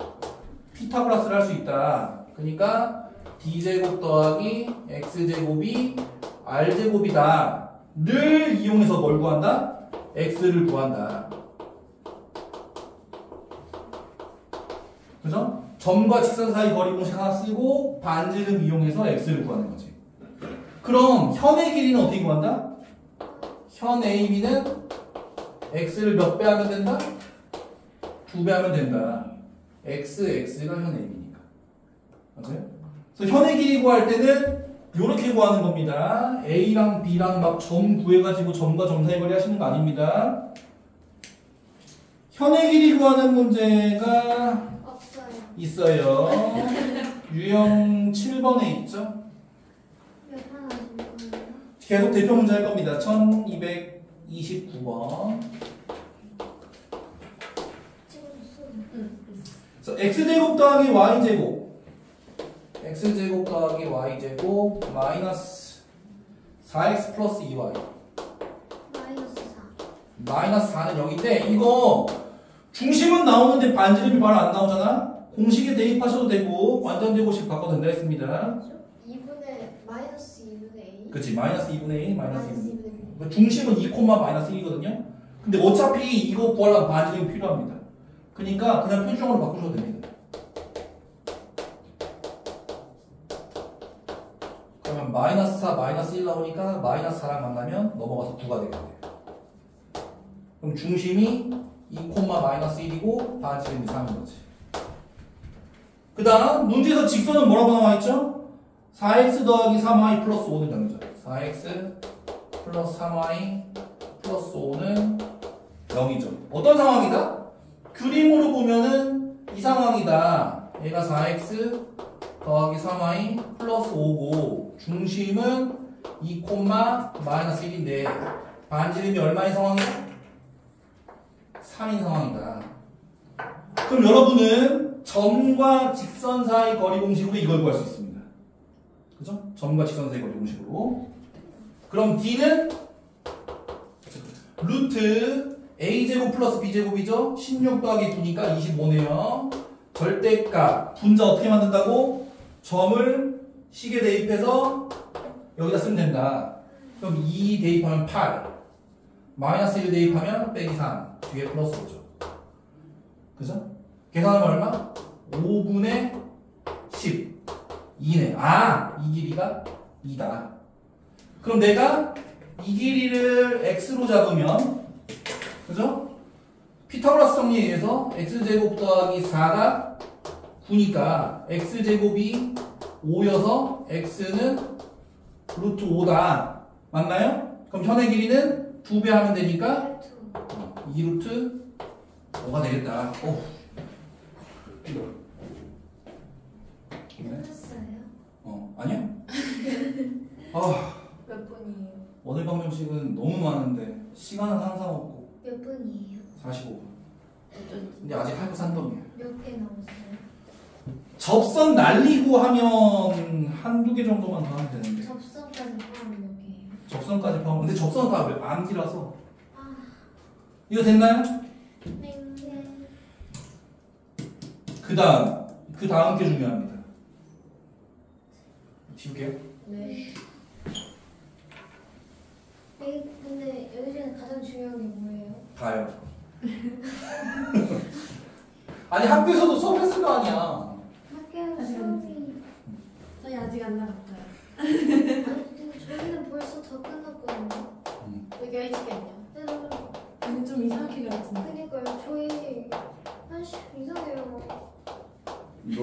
피타고라스를 할 수 있다. 그러니까 d제곱 더하기 x제곱이 r제곱이다 를 이용해서 뭘 구한다? x를 구한다. 그죠? 점과 직선 사이 거리 공식 하나 쓰고 반지름 이용해서 x를 구하는 거지. 그럼 현의 길이는 어떻게 구한다? 현 AB는 x를 몇 배 하면 된다? 2배 하면 된다. x가 현 AB니까. 맞아요? 그래서 현의 길이 구할 때는 이렇게 구하는 겁니다. A랑 B랑 막 점 구해가지고 점과 점 사이 거리 하시는 거 아닙니다. 현의 길이 구하는 문제가 없어요. 있어요. 유형 7번에 있죠. 몇 하나 준 거예요? 계속 대표 문제 할 겁니다. 1229번. 찍어줬어. 그래서 x제곱 더하기 y제곱 x제곱 더하기 y제곱 마이너스 4x 플러스 2y 마이너스 4. 마이너스 4는 0인데 이거 중심은 나오는데 반지름이 바로 안 나오잖아. 공식에 대입하셔도 되고 완전 제곱식 바꿔도 된다 했습니다. 2분의 마이너스 2분의 A. 그치 마이너스 2분의 1 마이너스 2분의 2분의 B. 1 중심은 2, 마이너스 1이거든요. 근데 어차피 이거 구하려면 반지름이 필요합니다. 그러니까 그냥 표준형으로 바꾸셔도 됩니다. 그러면 마이너스 4, 마이너스 1 나오니까 마이너스 4랑 만나면 넘어가서 9가 되겠네요. 그럼 중심이 2, 마이너스 1이고 반지름이 3인 거지. 그 다음 문제에서 직선은 뭐라고 나와있죠? 4x 더하기 3y 플러스 5는 0이죠. 4x 플러스 3y 플러스 5는 0이죠. 어떤 상황이다? 그림으로 보면은 이 상황이다. 얘가 4x 더하기 3y 플러스 5고 중심은 2, 마이너스 1인데 반지름이 얼마인 상황이야? 3인 상황이다. 그럼 여러분은 점과 직선 사이 거리 공식으로 이걸 구할 수 있습니다. 그죠? 점과 직선 사이 거리 공식으로. 그럼 D는 루트 A제곱 플러스 B제곱이죠? 16 더하기 9니까 25네요. 절대값 분자 어떻게 만든다고? 점을 식에 대입해서 여기다 쓰면 된다. 그럼 2 대입하면 8 마이너스 1 대입하면 빼기 3 뒤에 플러스 5죠. 그죠? 계산하면 얼마? 5분의 10 2네. 아, 이 길이가 2다. 그럼 내가 이 길이를 x로 잡으면, 그죠? 피타고라스 정리에 의해서 x제곱 더하기 4가 9니까 x제곱이 5여서 x는 루트 5다. 맞나요? 그럼 현의 길이는 2배 하면 되니까 2루트 5가 되겠다. 오. 끝났어요? 아니야? 몇 분이에요? 오늘 방정식은 너무 많은데 시간은 항상 없고 몇 분이에요? 45분. 어쩐지. 근데 아직 할 거 산더미야. 몇 개 남았어요? 접선 날리고 하면 한두 개 정도만 더 하면 되는데 접선까지 포함 몇 개예요? 접선까지 포함. 근데 접선은 다 안 길어서. 아, 이거 됐나요? 네. 그 다음 게 중요합니다. 지울게요. 네. 근데 여기서는 가장 중요한 게 뭐예요? 가요. 아니 학교에서도 수업했을 거 아니야. 학교 수업이 저희 아직 안 나갔어요. 아니 근데 저희는 벌써 다 끝났거든요. 되게 일찍 했냐? 근데 좀 이상하게 가르치네. 그러니까요. 저희 한시 이상해요. 이거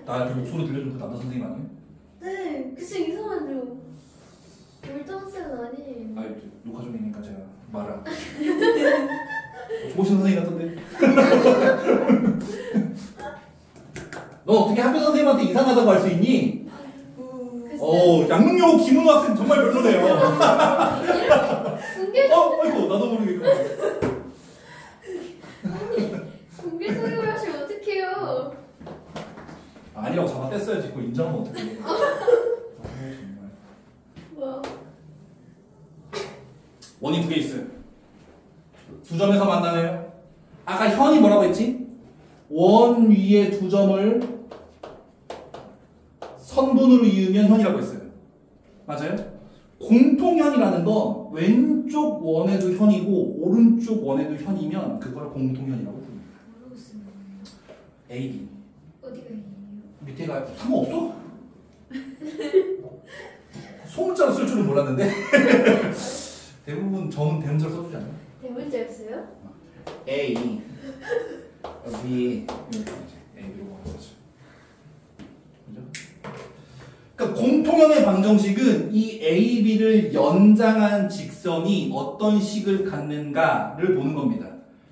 나한테 목소리 들려준 그 남자 선생님 아니에요? 네, 글쎄 이상하죠. 물정쌤은 아니에요. 아니 녹화 중이니까 제가 말을 안 좋으신 선생님 같던데. 너 어떻게 학교 선생님한테 이상하다고 할 수 있니? 양릉여고 김은호 학생 정말 별로네요. 아이고 나도 모르게 그거. 공개 소유를 하시면 어떡해요? 아니라고 잡아 뗐어야지. 그걸 인정하면 어떡해. 정말. 뭐? 원인 2개 있어요. 두 점에서 만나네요. 아까 현이 뭐라고 했지? 원 위에 두 점을 선분으로 이으면 현이라고 했어요. 맞아요? 공통현이라는 건 왼쪽 원에도 현이고 오른쪽 원에도 현이면 그걸 공통현이라고 부릅니다. 뭐라고 쓰는 거예요? A, B. 어디가 있나요? 밑에가 상관없어? 소문자로 쓸 줄은 몰랐는데 대부분 점은 대문자로 써주지 않아요? 대문자였어요? A, B 이렇게 A, B로 하는 거죠. 그죠? 그러니까 공통형의 방정식은 이 A, B를 연장한 직선이 어떤 식을 갖는가를 보는 겁니다.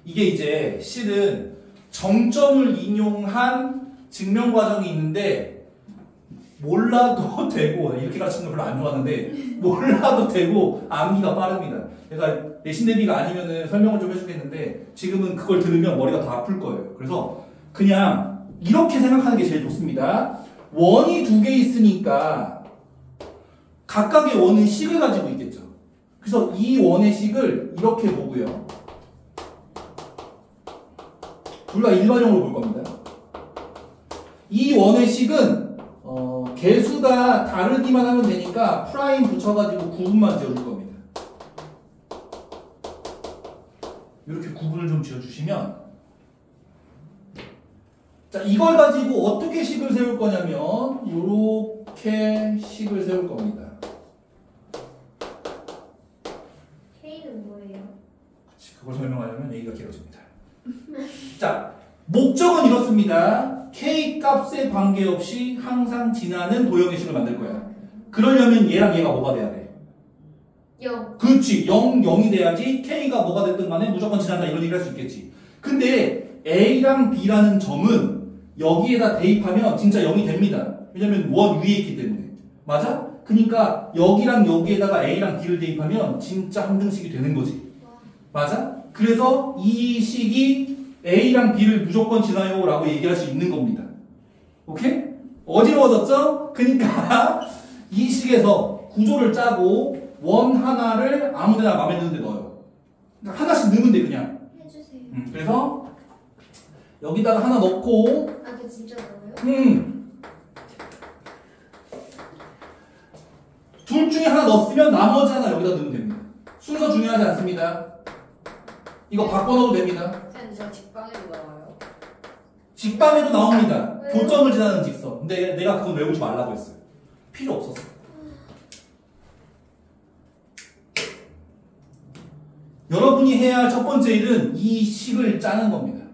이게 이제 실은 정점을 인용한 증명 과정이 있는데 몰라도 되고 이렇게 가르치는 거 별로 안 좋아하는데 몰라도 되고 암기가 빠릅니다. 그러니까 내신 대비가 아니면은 설명을 좀 해주겠는데 지금은 그걸 들으면 머리가 다 아플 거예요. 그래서 그냥 이렇게 생각하는 게 제일 좋습니다. 원이 2개 있으니까 각각의 원은 식을 가지고 있겠죠. 그래서 이 원의 식을 이렇게 보고요. 둘 다 일반형으로 볼 겁니다. 이 원의 식은 개수가 다르기만 하면 되니까 프라임 붙여가지고 구분만 지어줄 겁니다. 이렇게 구분을 좀 지어주시면 자 이걸 가지고 어떻게 식을 세울 거냐면 이렇게 식을 세울 겁니다. K는 뭐예요? 그걸 설명하려면 얘기가 길어집니다. 자 목적은 이렇습니다. K 값에 관계없이 항상 지나는 도형의 식을 만들 거야. 그러려면 얘랑 얘가 뭐가 돼야 돼? 0. 그렇지. 0, 0이 돼야지 K가 뭐가 됐든 간에 무조건 지난다 이런 얘기를 할 수 있겠지. 근데 A랑 B라는 점은 여기에다 대입하면 진짜 0이 됩니다. 왜냐면 원 위에 있기 때문에. 맞아? 그러니까 여기랑 여기에다가 A랑 B를 대입하면 진짜 함등식이 되는 거지. 맞아? 그래서 이 식이 A랑 B를 무조건 지나요 라고 얘기할 수 있는 겁니다. 오케이? 어지러워졌죠? 그러니까 이 식에서 구조를 짜고 원 하나를 아무데나 마음에 드는 데 넣어요. 그러니까 하나씩 넣으면 돼 그냥. 해주세요. 그래서 여기다가 하나 넣고 아, 그 진짜 넣어요? 둘 중에 하나 넣었으면 나머지 하나 여기다 넣으면 됩니다. 순서 중요하지 않습니다. 이거 바꿔놓어도 됩니다. 선생님 저 직방에도 나와요. 직방에도 나옵니다. 왜요? 교점을 지나는 직선. 근데 내가 그건 외우지 말라고 했어요. 필요 없었어. 여러분이 해야 할 첫 번째 일은 이 식을 짜는 겁니다.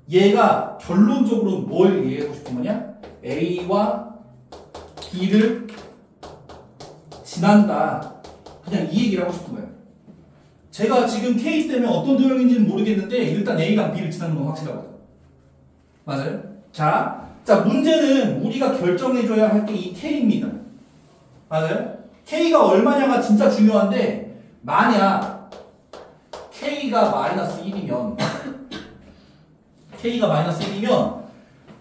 얘가 결론적으로 뭘 얘기하고 싶은 거냐? A와 B를 지난다. 그냥 이 얘기를 하고 싶은 거예요. 제가 지금 K 때문에 어떤 도형인지는 모르겠는데 일단 A랑 B를 지나는 건 확실하거든요. 맞아요? 자, 문제는 우리가 결정해줘야 할 게 이 K입니다. 맞아요? K가 얼마냐가 진짜 중요한데 만약 K가 마이너스 1이면 K가 마이너스 1이면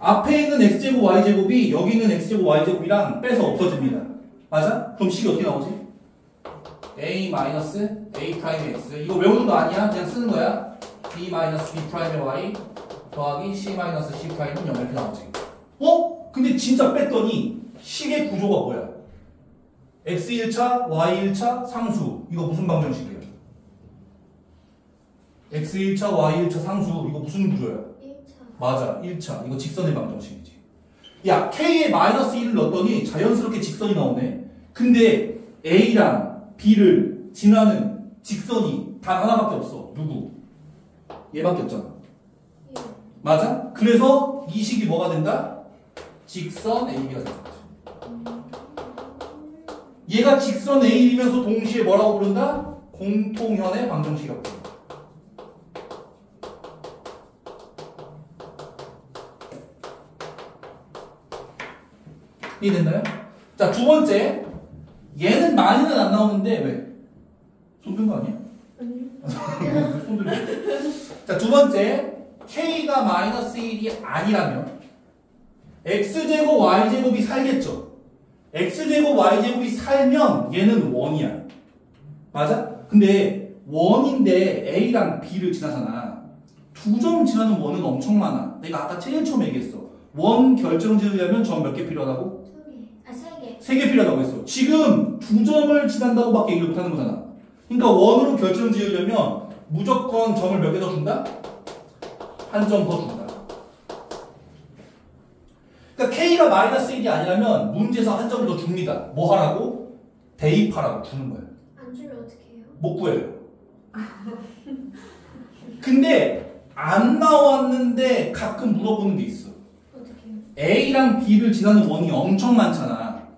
앞에 있는 X제곱 Y제곱이 여기 있는 X제곱 Y제곱이랑 빼서 없어집니다. 맞아? 그럼 식이 어떻게 나오지? A 마이너스 A 프라임 X 이거 외우는 거 아니야? 그냥 쓰는 거야. B 마이너스 B 프라임의 Y 더하기 C 마이너스 C 프라임은 0 이렇게 나오지. 어? 근데 진짜 뺐더니 식의 구조가 뭐야? X 1차, Y 1차, 상수 이거 무슨 방정식이야? X 1차, Y 1차, 상수 이거 무슨 구조야? 1차. 맞아 1차 이거 직선의 방정식이지. 야 K에 마이너스 1을 넣었더니 자연스럽게 직선이 나오네. 근데 A랑 B를 지나는 직선이 단 하나밖에 없어. 누구? 얘밖에 없잖아. 예. 맞아? 그래서 이 식이 뭐가 된다? 직선 AB가 된다. 얘가 직선 AB면서 동시에 뭐라고 부른다? 공통현의 방정식이라고 부른다. 이해됐나요? 자, 두 번째. 얘는 많이는 안 나오는데 왜? 손든 거 아니야? 왜 손들고? 자, 두 번째. K가 마이너스 1이 아니라면 X제곱 Y제곱이 살겠죠? X제곱 Y제곱이 살면 얘는 1이야. 맞아? 근데 1인데 A랑 B를 지나잖아. 두 점 지나는 1은 엄청 많아. 내가 아까 제일 처음에 얘기했어. 1 결정 지으려면 점 몇 개 필요하다고? 2개. 아, 3개. 3개 필요하다고 했어. 지금 두 점을 지난다고 밖에 얘기를 못하는 거잖아. 그러니까 1으로 결정 지으려면 무조건 점을 몇 개 더 준다? 한 점 더 준다. 그러니까 K가 마이너스 1이 아니라면 문제에서 한 점을 더 줍니다. 뭐 하라고? 대입하라고 주는 거예요. 안 주면 어떻게 해요? 못 구해요. 근데 안 나왔는데 가끔 물어보는 게 있어. 어떻게 해요? A랑 B를 지나는 원이 엄청 많잖아.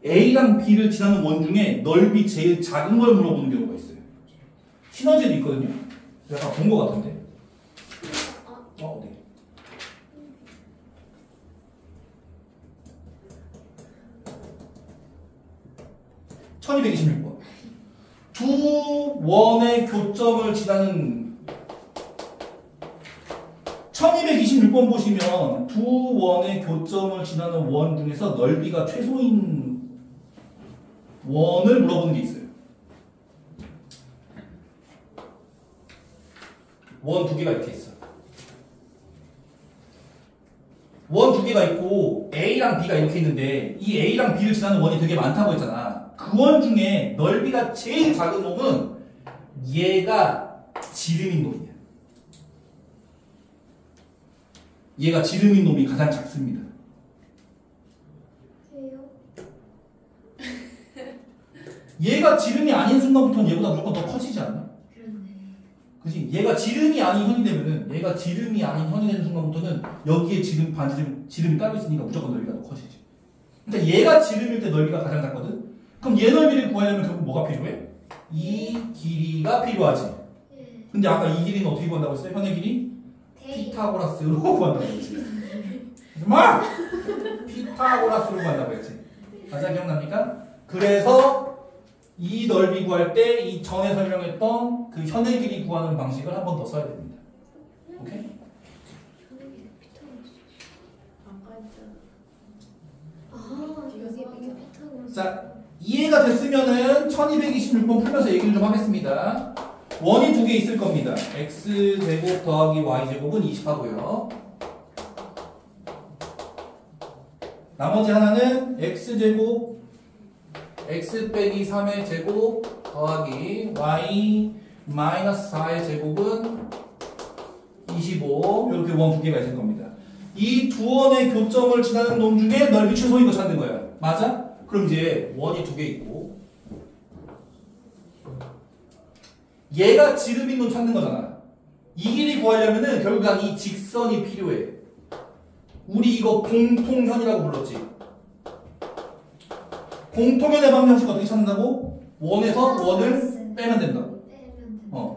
A랑 B를 지나는 원 중에 넓이 제일 작은 걸 물어보는 경우가 있어요. 시너지도 있거든요. 내가 본 거 같은데. 어디? (1226번) 두 원의 교점을 지나는 1226번 보시면 두 원의 교점을 지나는 원 중에서 넓이가 최소인 원을 물어보는 게 있어요. 원 두 개가 이렇게 있어. 원 두 개가 있고 A랑 B가 이렇게 있는데 이 A랑 B를 지나는 원이 되게 많다고 했잖아. 그 원 중에 넓이가 제일 작은 놈은 얘가 지름인 놈이야. 얘가 지름인 놈이 가장 작습니다. 왜요? 얘가 지름이 아닌 순간부터는 얘보다 무조건 더 커지지 않나? 그렇네. 그치? 얘가 지름이 아닌 현이 되면은 얘가 지름이 아닌 현이 되는 순간부터는 여기에 지름 지름이 따로 있으니까 무조건 넓이가 더 커지지. 그러니까 얘가 지름일 때 넓이가 가장 작거든. 그럼 얘 넓이를 구하려면 결국 뭐가 필요해? 이 길이가 필요하지. 예. 근데 아까 이 길이는 어떻게 구한다고 했어요? 현의 길이? 대입. 피타고라스로 구한다고 했지. 막 피타고라스로 구한다고 했지. 맞아, 기억납니까? 그래서 이 넓이 구할 때 이 전에 설명했던 그 현의 길이 구하는 방식을 한 번 더 써야 됩니다. 오케이? 아까 했잖아. 아, 여기 피타고라스. 자, 이해가 됐으면은 1226번 풀면서 얘기를 좀 하겠습니다. 원이 두 개 있을 겁니다. x제곱 더하기 y제곱은 20하고요. 나머지 하나는 x제곱 x 빼기 3의 제곱 더하기 y 마이너스 4의 제곱은 25 이렇게 원 두 개가 있을 겁니다. 이 두 원의 교점을 지나는 놈 중에 넓이 최소인 거 찾는 거야. 맞아? 그럼 이제 원이 두 개 있고 얘가 지름인 놈 찾는 거잖아. 이 길이 구하려면은 결국 이 직선이 필요해. 우리 이거 공통현이라고 불렀지. 공통현의 방정식 어떻게 찾는다고? 원에서 원을 빼면 된다고.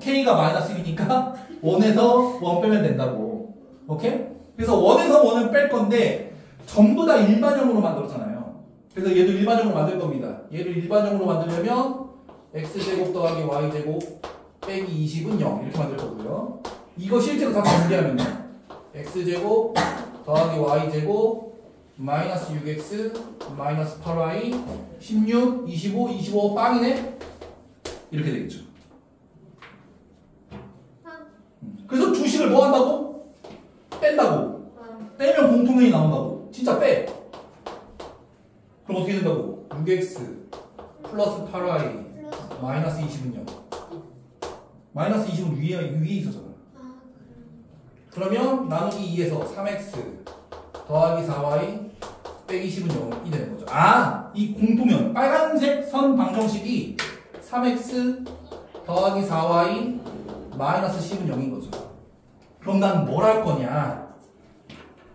K가 마이너스 1이니까 원에서 원 빼면 된다고. 오케이? 그래서 원에서 원을 뺄 건데 전부 다 일반형으로 만들었잖아요. 그래서 얘도 일반형으로 만들 겁니다. 얘를 일반형으로 만들려면 x제곱 더하기 y제곱 빼기 20은 0 이렇게 만들 거고요. 이거 실제로 다 정리하면요. x제곱 더하기 y제곱 마이너스 6x 마이너스 8y 16, 25, 25 빵이네? 이렇게 되겠죠. 그래서 주식을 뭐 한다고? 뺀다고. 빼면 공통면이 나온다고. 진짜 빼. 그럼 어떻게 된다고? 6x 플러스 8y 마이너스 20은 0. 마이너스 20은 위에 있었잖아. 그러면 나누기 2에서 3x 더하기 4y 빼기 10은 0이 되는 거죠. 아! 이 공통면 빨간색 선 방정식이 3x 더하기 4y 마이너스 10은 0인 거죠. 그럼 난 뭘 할 거냐?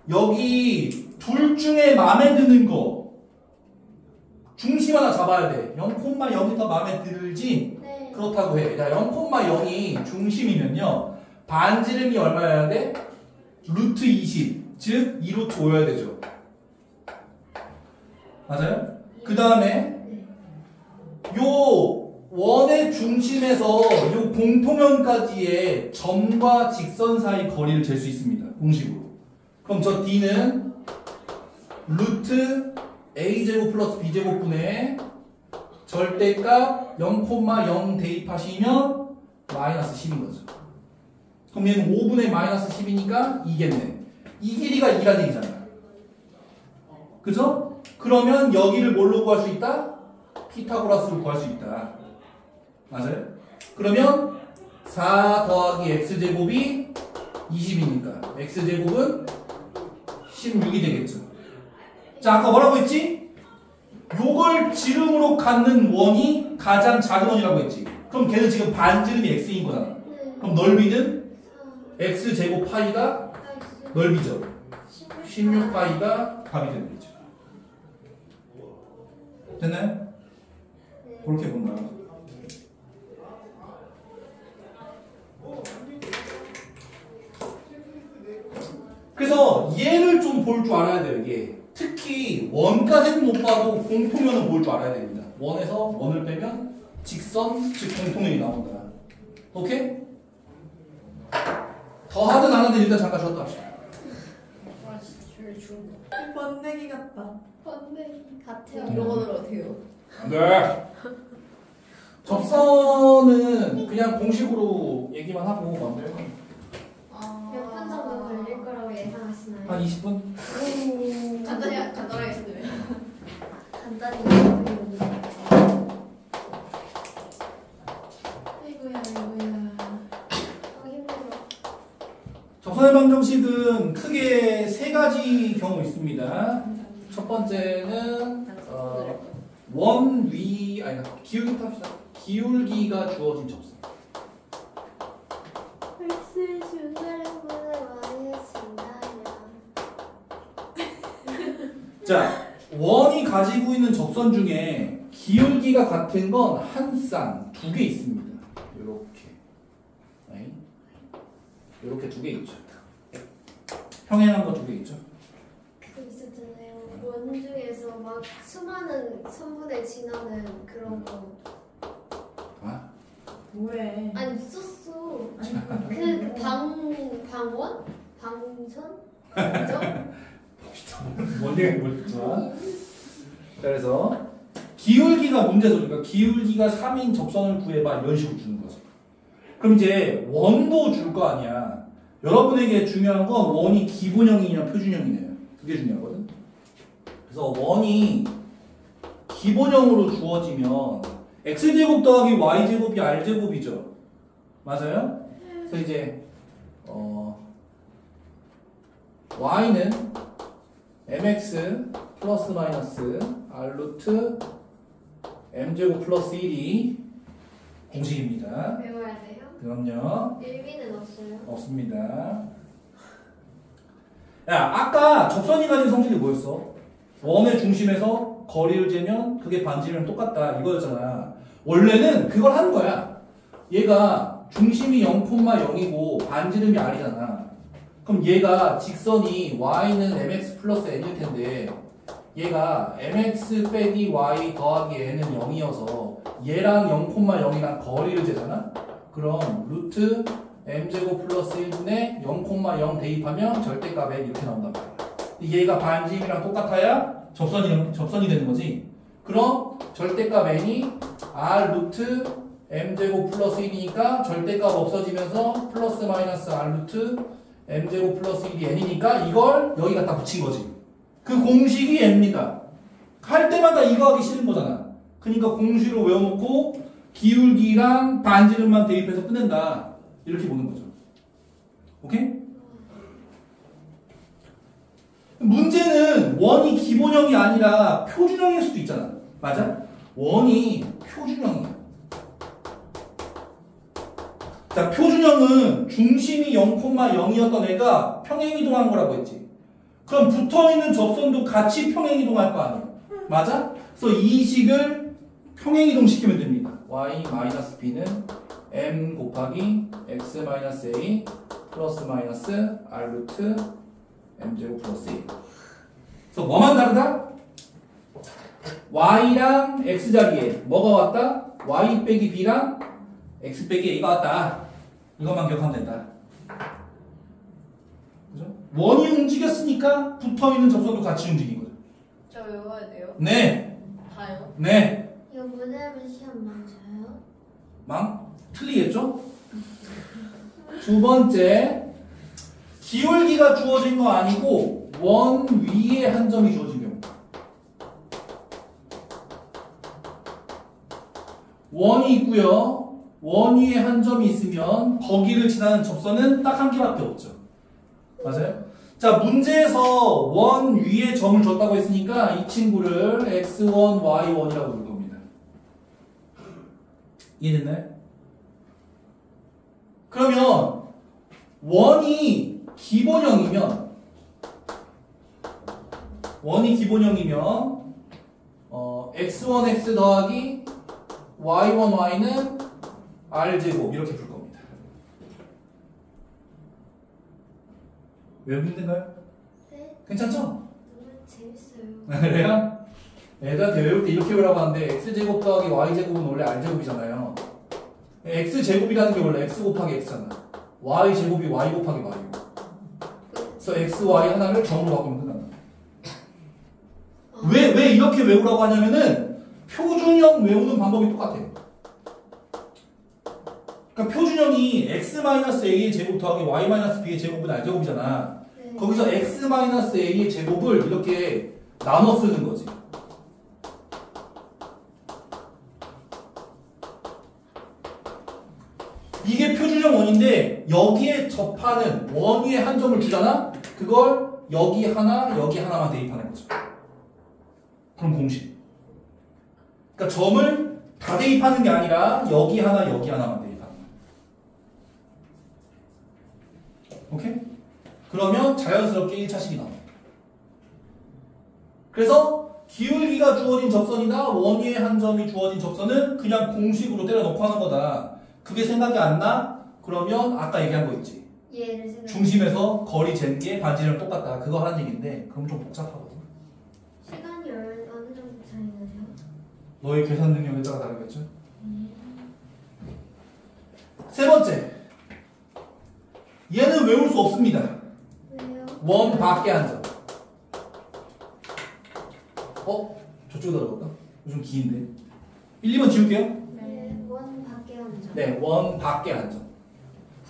여기 둘 중에 마음에 드는 거 중심 하나 잡아야 돼. 0,0이 더 마음에 들지? 네. 그렇다고 해. 자, 0,0이 중심이면요. 반지름이 얼마여야 돼? 루트 20. 즉 2루트 5여야 되죠. 맞아요? 그 다음에 요 원의 중심에서 요 공통면까지의 점과 직선 사이 거리를 잴 수 있습니다. 공식으로. 그럼 저 D는 루트 A제곱 플러스 B제곱분의 절대값 0,0 대입하시면 마이너스 10인 거죠. 그럼 얘는 5분의 마이너스 10이니까 2겠네. 이 길이가 2라는 얘기잖아. 그죠? 그러면 여기를 뭘로 구할 수 있다? 피타고라스로 구할 수 있다. 맞아요? 그러면 4 더하기 x제곱이 20이니까 x제곱은 16이 되겠죠. 자, 아까 뭐라고 했지? 요걸 지름으로 갖는 원이 가장 작은 원이라고 했지. 그럼 걔는 지금 반지름이 x인 거잖아. 그럼 넓이는 x제곱 파이가 넓이죠. 16파이가 답이 되는 거죠. 됐나요? 그렇게 본다. 그래서 얘를 좀 볼 줄 알아야 돼요. 이게 특히 원까지는 못 봐도 공통면은 볼 줄 알아야 됩니다. 원에서 원을 빼면 직선, 즉 공통면이 나온다. 오케이? 더 하든 안 하든 일단 잠깐 쉬었다 합시다. 아 진짜 좋은 거. 번데기 같다. 번데기 같아요. 이런 거는 어때요? 안 돼. 접선은 그냥 공식으로 얘기만 하고 만들면 몇 분 정도 걸릴 거라고 예상하시나요? 한 20분? 간단하게 했어요. 간단히 보여드립니다. 아이고야. 힘들어. 접선의 방정식은 크게 세 가지 경우 있습니다. 첫 번째는 기울기 탑시다. 기울기가 주어진 접선. 글쎄 중간에 많이 했습니다. 자, 원이 가지고 있는 접선 중에 기울기가 같은 건 한 쌍, 두 개 있습니다. 이렇게. 이렇게 두 개 있죠. 평행한 거 두 개 있죠. 그 있었잖아요. 원주에서 막 수많은 선분에 지나는 그런 거. 아? 뭐해? 아니 있었어. 아니, 방원? 방선? 그죠? 뭔 얘기 뭐였죠? 그래서 기울기가 문제죠. 그러니까 기울기가 3인 접선을 구해봐 이런 식으로 주는 거죠. 그럼 이제 원도 줄 거 아니야. 여러분에게 중요한 건 원이 기본형이냐 표준형이냐 그게 중요하거든. 그래서 원이 기본형으로 주어지면 x제곱 더하기 y제곱이 r제곱이죠. 맞아요? 그래서 이제 y는 mx 플러스 마이너스 r 루트 m제곱 플러스 1이 공식입니다. 외워야 돼요? 그럼요. 일비는 없어요? 없습니다. 야, 아까 접선이 가진 성질이 뭐였어? 원의 중심에서 거리를 재면 그게 반지름이랑 똑같다 이거였잖아. 원래는 그걸 하는 거야. 얘가 중심이 0,0이고 반지름이 r이잖아. 그럼 얘가 직선이 y는 mx 플러스 n일 텐데 얘가 mx 빼기 y 더하기 n은 0이어서 얘랑 0,0이랑 거리를 재잖아. 그럼 루트 m제곱 플러스 1분의 0,0 대입하면 절대값 n 이렇게 나온단 말이야. 얘가 반지름이랑 똑같아야 접선이 되는 거지. 그럼 절대값 n이 r 루트 m제곱 플러스 1이니까 절대값 없어지면서 플러스 마이너스 r 루트 m제곱 플러스 1이 n이니까 이걸 여기 갖다 붙인 거지. 그 공식이 n입니다. 할 때마다 이거 하기 싫은 거잖아. 그러니까 공식으로 외워놓고 기울기랑 반지름만 대입해서 끝낸다. 이렇게 보는 거죠. 오케이? 문제는 원이 기본형이 아니라 표준형일 수도 있잖아. 맞아? 원이 표준형이야. 자, 표준형은 중심이 0,0이었던 애가 평행이동한 거라고 했지. 그럼 붙어있는 접선도 같이 평행이동할 거 아니야. 맞아? 그래서 이 식을 평행이동시키면 됩니다. y-b는 m 곱하기 x-a 플러스 마이너스 r 루트 m제곱 플러스 1. 그래서 뭐만 다르다? y랑 x 자리에 뭐가 왔다? y 빼기 b랑 x 빼기 a가 왔다. 이것만 기억하면 된다. 그죠? 원이 움직였으니까 붙어있는 접선도 같이 움직인 거죠. 저 외워야 돼요? 네. 다요? 네. 이거 문제하면 시험 망쳐요? 망? 틀리겠죠? 두 번째, 기울기가 주어진 거 아니고 원 위에 한 점이 주어진 경우. 원이 있고요. 원 위에 한 점이 있으면 거기를 지나는 접선은 딱 한 개밖에 없죠. 맞아요? 자, 문제에서 원 위에 점을 줬다고 했으니까 이 친구를 x1, y1이라고 부를 겁니다. 이해됐나요? 그러면 원이 기본형이면 x1x 더하기 y1y는 r제곱 이렇게 풀 겁니다. 왜 힘든가요? 네. 괜찮죠? 너무 재밌어요. 그래요? 애들한테 외울 때 이렇게 외우라고 하는데 x제곱 더하기 y제곱은 원래 r제곱이잖아요. x제곱이라는 게 원래 x 곱하기 x잖아. y제곱이 y 곱하기 y고. 그래서 x, y 하나를 점으로 바꾸면 끝난다. 왜 이렇게 외우라고 하냐면은 표준형 외우는 방법이 똑같아요. 그러니까 표준형이 x-a의 제곱 더하기 y-b의 제곱은 r제곱이잖아. 네. 거기서 x-a의 제곱을 이렇게 나눠 쓰는 거지. 이게 표준형 원인데 여기에 접하는 원 위에 한 점을 주잖아? 그걸 여기 하나만 대입하는 거죠. 그럼 공식. 그러니까 점을 다 대입하는 게 아니라 여기 하나만 대입하는 거야. 오케이? 그러면 자연스럽게 1차식이 나와. 그래서 기울기가 주어진 접선이나 원 위에 한 점이 주어진 접선은 그냥 공식으로 때려넣고 하는 거다. 그게 생각이 안 나? 그러면 아까 얘기한 거 있지. 얘를 생각. 중심에서 거리 잰 게 반지름 똑같다. 그거 하는 얘기인데 그럼 좀 복잡하거든. 시간이 어느 정도 차이 나요? 너의 계산 능력에 따라 다르겠죠? 세 번째. 얘는 외울 수 없습니다. 왜요? 원 밖에 한 점. 저쪽에다 넣을까? 좀 긴데. 1, 2번 지울게요. 네. 원 밖에 한 점. 네, 원 밖에 한 점.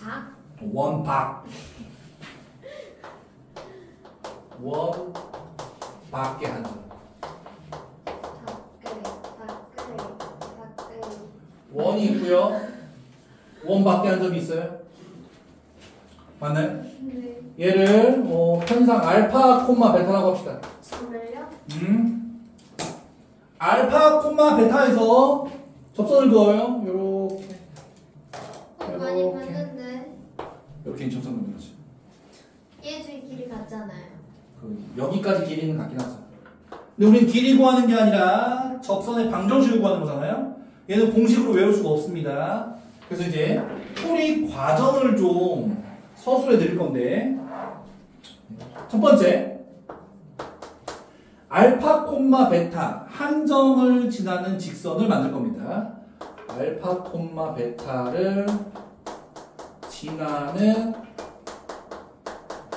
밖? 원 밖. 원 밖에 한 점. 밖에. 원이 있고요. 원밖에 한 적이 있어요? 맞나요? 네. 얘를 편상 알파 콤마 베타라고 합시다. 정말요? 알파 콤마 베타에서 접선을 그어요. 요렇게 많이 이렇게. 봤는데 이렇게 접선 그는 거지. 얘 둘 길이 같잖아요. 여기까지 길이는 같긴 하죠. 근데 우리는 길이 구하는 게 아니라 접선의 방정식을 구하는 거잖아요. 얘는 공식으로 외울 수가 없습니다. 그래서 이제 풀이 과정을 좀 서술해 드릴 건데, 첫 번째, 알파 콤마 베타 한 점을 지나는 직선을 만들 겁니다. 알파 콤마 베타를 지나는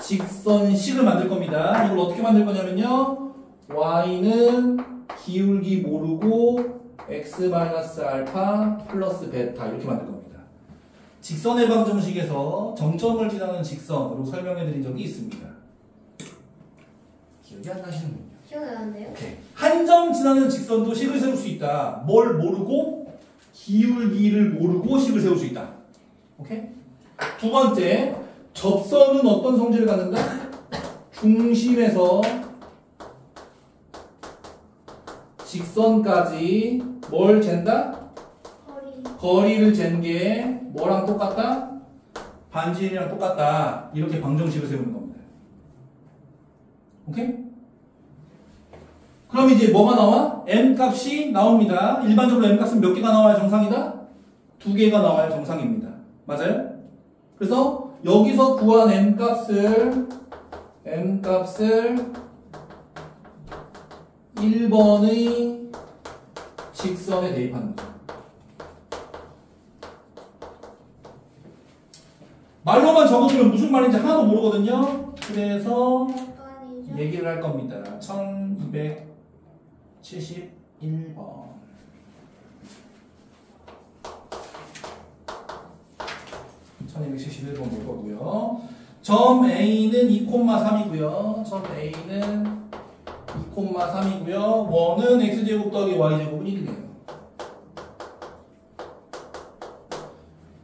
직선식을 만들 겁니다. 이걸 어떻게 만들 거냐면요, y는 기울기 모르고 x-알파 플러스 베타 이렇게 만들 겁니다. 직선의 방정식에서 정점을 지나는 직선으로 설명해 드린 적이 있습니다. 기억이 안 나시는군요. 기억이 안 나요? 오케이. 한 점 지나는 직선도 식을 세울 수 있다. 뭘 모르고? 기울기를 모르고 식을 세울 수 있다. 오케이? 두 번째, 접선은 어떤 성질을 갖는다? 중심에서 직선까지 뭘 잰다? 거리를 잰 게 뭐랑 똑같다? 반지름이랑 똑같다. 이렇게 방정식을 세우는 겁니다. 오케이? 그럼 이제 뭐가 나와? m 값이 나옵니다. 일반적으로 m 값은 몇 개가 나와야 정상이다? 2개가 나와야 정상입니다. 맞아요? 그래서 여기서 구한 m 값을 1번의 직선에 대입하는 거죠. 말로만 적어두면 무슨 말인지 하나도 모르거든요. 그래서 아니죠. 얘기를 할 겁니다. 1271번. 1271번 볼 거고요. 점 A는 2,3이고요. 점 A는 2,3이고요. 원은 x제곱 더하기 y제곱은 1이네요.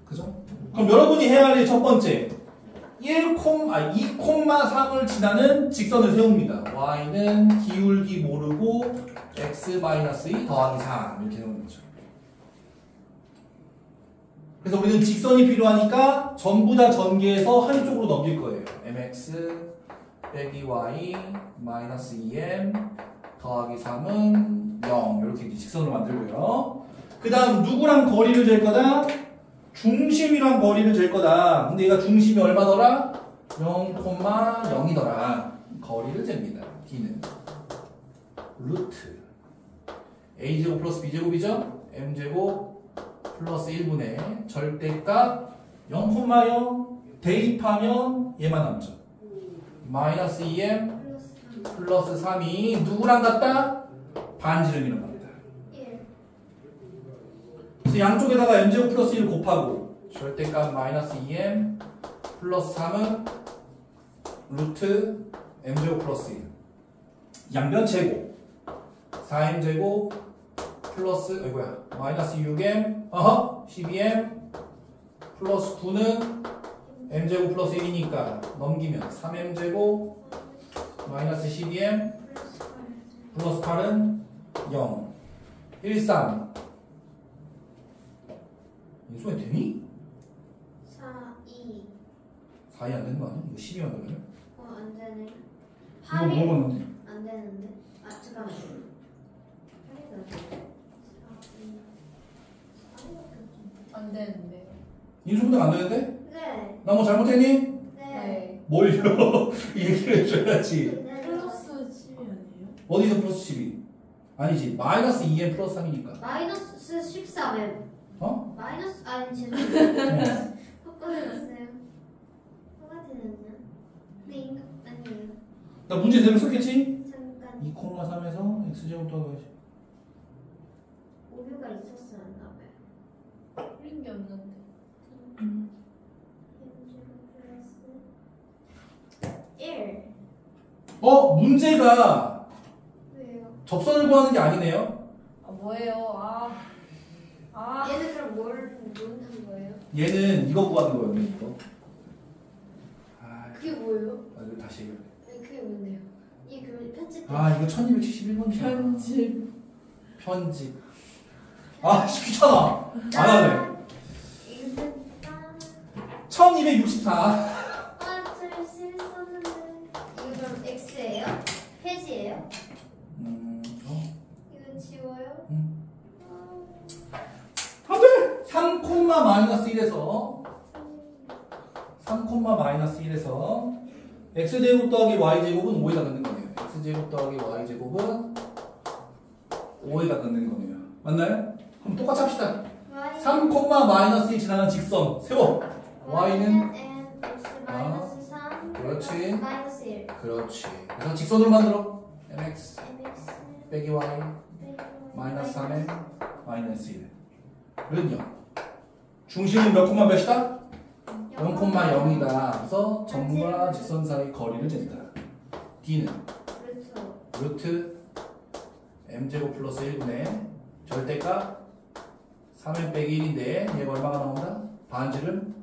그죠? 그럼 여러분이 해야 할 일 첫 번째, 2,3을 지나는 직선을 세웁니다. y는 기울기 모르고 x-2 더하기 3 이렇게 세우는 거죠. 그래서 우리는 직선이 필요하니까 전부 다 전개해서 한쪽으로 넘길 거예요. mx 빼기 y 마이너스 2m 더하기 3은 0 이렇게 직선으로 만들고요. 그 다음 누구랑 거리를 잴 거다? 중심이랑 거리를 잴 거다. 근데 얘가 중심이 얼마더라? 0,0이더라. 거리를 잽니다. d는 루트 a제곱 플러스 b제곱이죠? m제곱 플러스 1분의 절대값 0,0 대입하면 얘만 남죠. 마이너스 2m 플러스 3이 누구랑 같다? 반지름이랑 같다. 그래서 양쪽에다가 m제곱 플러스 1 곱하고 절대값 마이너스 2m 플러스 3은 루트 m제곱 플러스 1 양변 제곱 4m제곱 플러스 마이너스 6m 12m 플러스 9는 m제곱 플러스 1이니까 넘기면 3m제곱 마이너스 12m 플러스 8은 0 13 인수가 되니? 4, 2. 4이 안 되는 거 아니야? 이거 10이 안 되면? 안 되네. 이거 8이 뭐 먹었는데? 안 되는데. 아, 잠깐만. 8이가 안 되는데. 인수분해가 안 되는데? 네. 나 뭐 잘못했니? 네. 뭘요? 얘기를 해줘야지. 플러스 10이 아니에요? 어디서 플러스 12? 아니지. 마이너스 2m 플러스 3이니까. 마이너스 13m. 어? 마이너스 아니 죄송해요. 헛걸렸어요. 똑같았냐? 근데 이거 아니에요. 나 문제 제대로 썼겠지? 잠깐 2,3에서 x제곱 더하기 오류가 있었었나 봐요. 풀린 게 없는데. 플러스 1. 문제가 왜요? 접선을 구하는 게 아니네요. 아 뭐예요? 아. 얘는 그럼 뭘 하는 거예요? 얘는 이거 구하는 거예요, 이거. 아, 그게 뭐예요? 이거 다시 해요. 아니 그게 뭔데요? 이 그럼 편집. 아, 이거 1271번이야. 편집. 편집. 아, 귀찮아. 안 하네. 이거 pen. 1264. 저 실수했었는데. 이거 그럼 X예요? 페이지예요? 이거 지워요? 안 돼! 3, 마이너스 1에서 3, 마이너스 1에서 x제곱 더하기 y제곱은 5에다 넣는 거네요. x제곱 더하기 y제곱은 5에다 넣는 거네요. 맞나요? 그럼 똑같이 합시다. 3, 마이너스 1 지나는 직선 세워. y는 X 마이너스 3. 그렇지. 마이너스 1. 그렇지. 그래서 직선으로 만들어. mx MX 빼기 y 마이너스 3m 마이너스 1은 0. 중심은 몇 콤마 몇이다? 0,0이다. 그래서 점과 직선 사이 거리를 잰다. d는 루트 m제곱 플러스 1분의 절대값 3m 빼기 1인데 얘가 얼마가 나온다? 반지름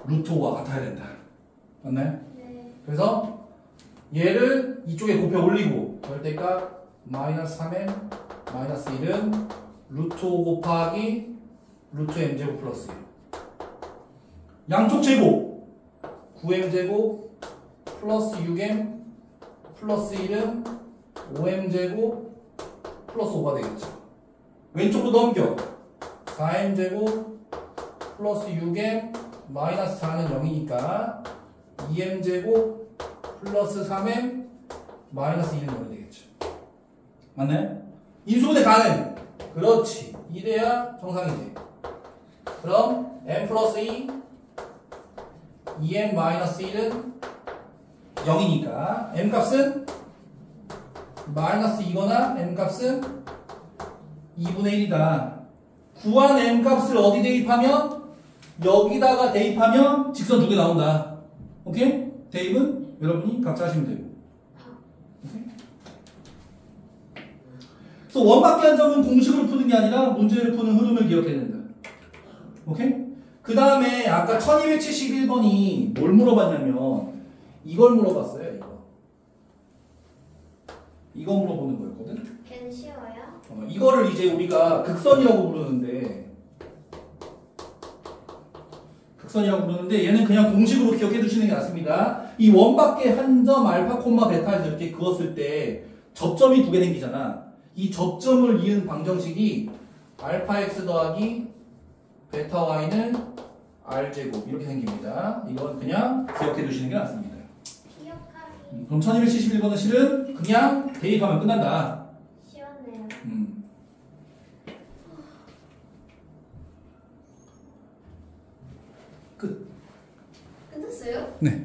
루트 5와 같아야 된다. 맞나요? 네. 그래서 얘를 이쪽에 곱해 올리고 절대값 마이너스 3m 마이너스 1은 루트 5 곱하기 루트 m제곱 플러스 1. 양쪽 제곱 9m제곱 플러스 6m 플러스 1은 5m제곱 플러스 5가 되겠죠. 왼쪽으로 넘겨 4m제곱 플러스 6m 마이너스 4는 0이니까 2m제곱 플러스 3m 마이너스 2는 0이 되겠죠. 맞나요? 인수분해 가능. 그렇지. 이래야 정상이지. 그럼 m 플러스 2 2m 마이너스 1은 0이니까 m 값은 마이너스 2거나 m 값은 2분의 1이다. 구한 m 값을 어디 대입하면? 여기다가 대입하면 직선 두 개 나온다. 오케이? 대입은 여러분이 각자 하시면 되고. 오케이? 그래서 원밖에 한 점은 공식으로 푸는 게 아니라 문제를 푸는 흐름을 기억해야 된다. 오케이? 그 다음에 아까 1271번이 뭘 물어봤냐면 이걸 물어봤어요. 이거 물어보는 거였거든. 걔는 쉬워요? 이거를 이제 우리가 극선이라고 부르는데 얘는 그냥 공식으로 기억해 두시는 게 낫습니다. 이 원밖에 한 점 알파 콤마 베타에서 이렇게 그었을 때 접점이 두 개 생기잖아. 이 접점을 이은 방정식이 알파 x 더하기 베타 y는 r제곱 이렇게 생깁니다. 이건 그냥 기억해 두시는 게 낫습니다. 기억하기 그럼 1271번은 실은 그냥 대입하면 끝난다. 쉬웠네요. 끝. 끝났어요? 네.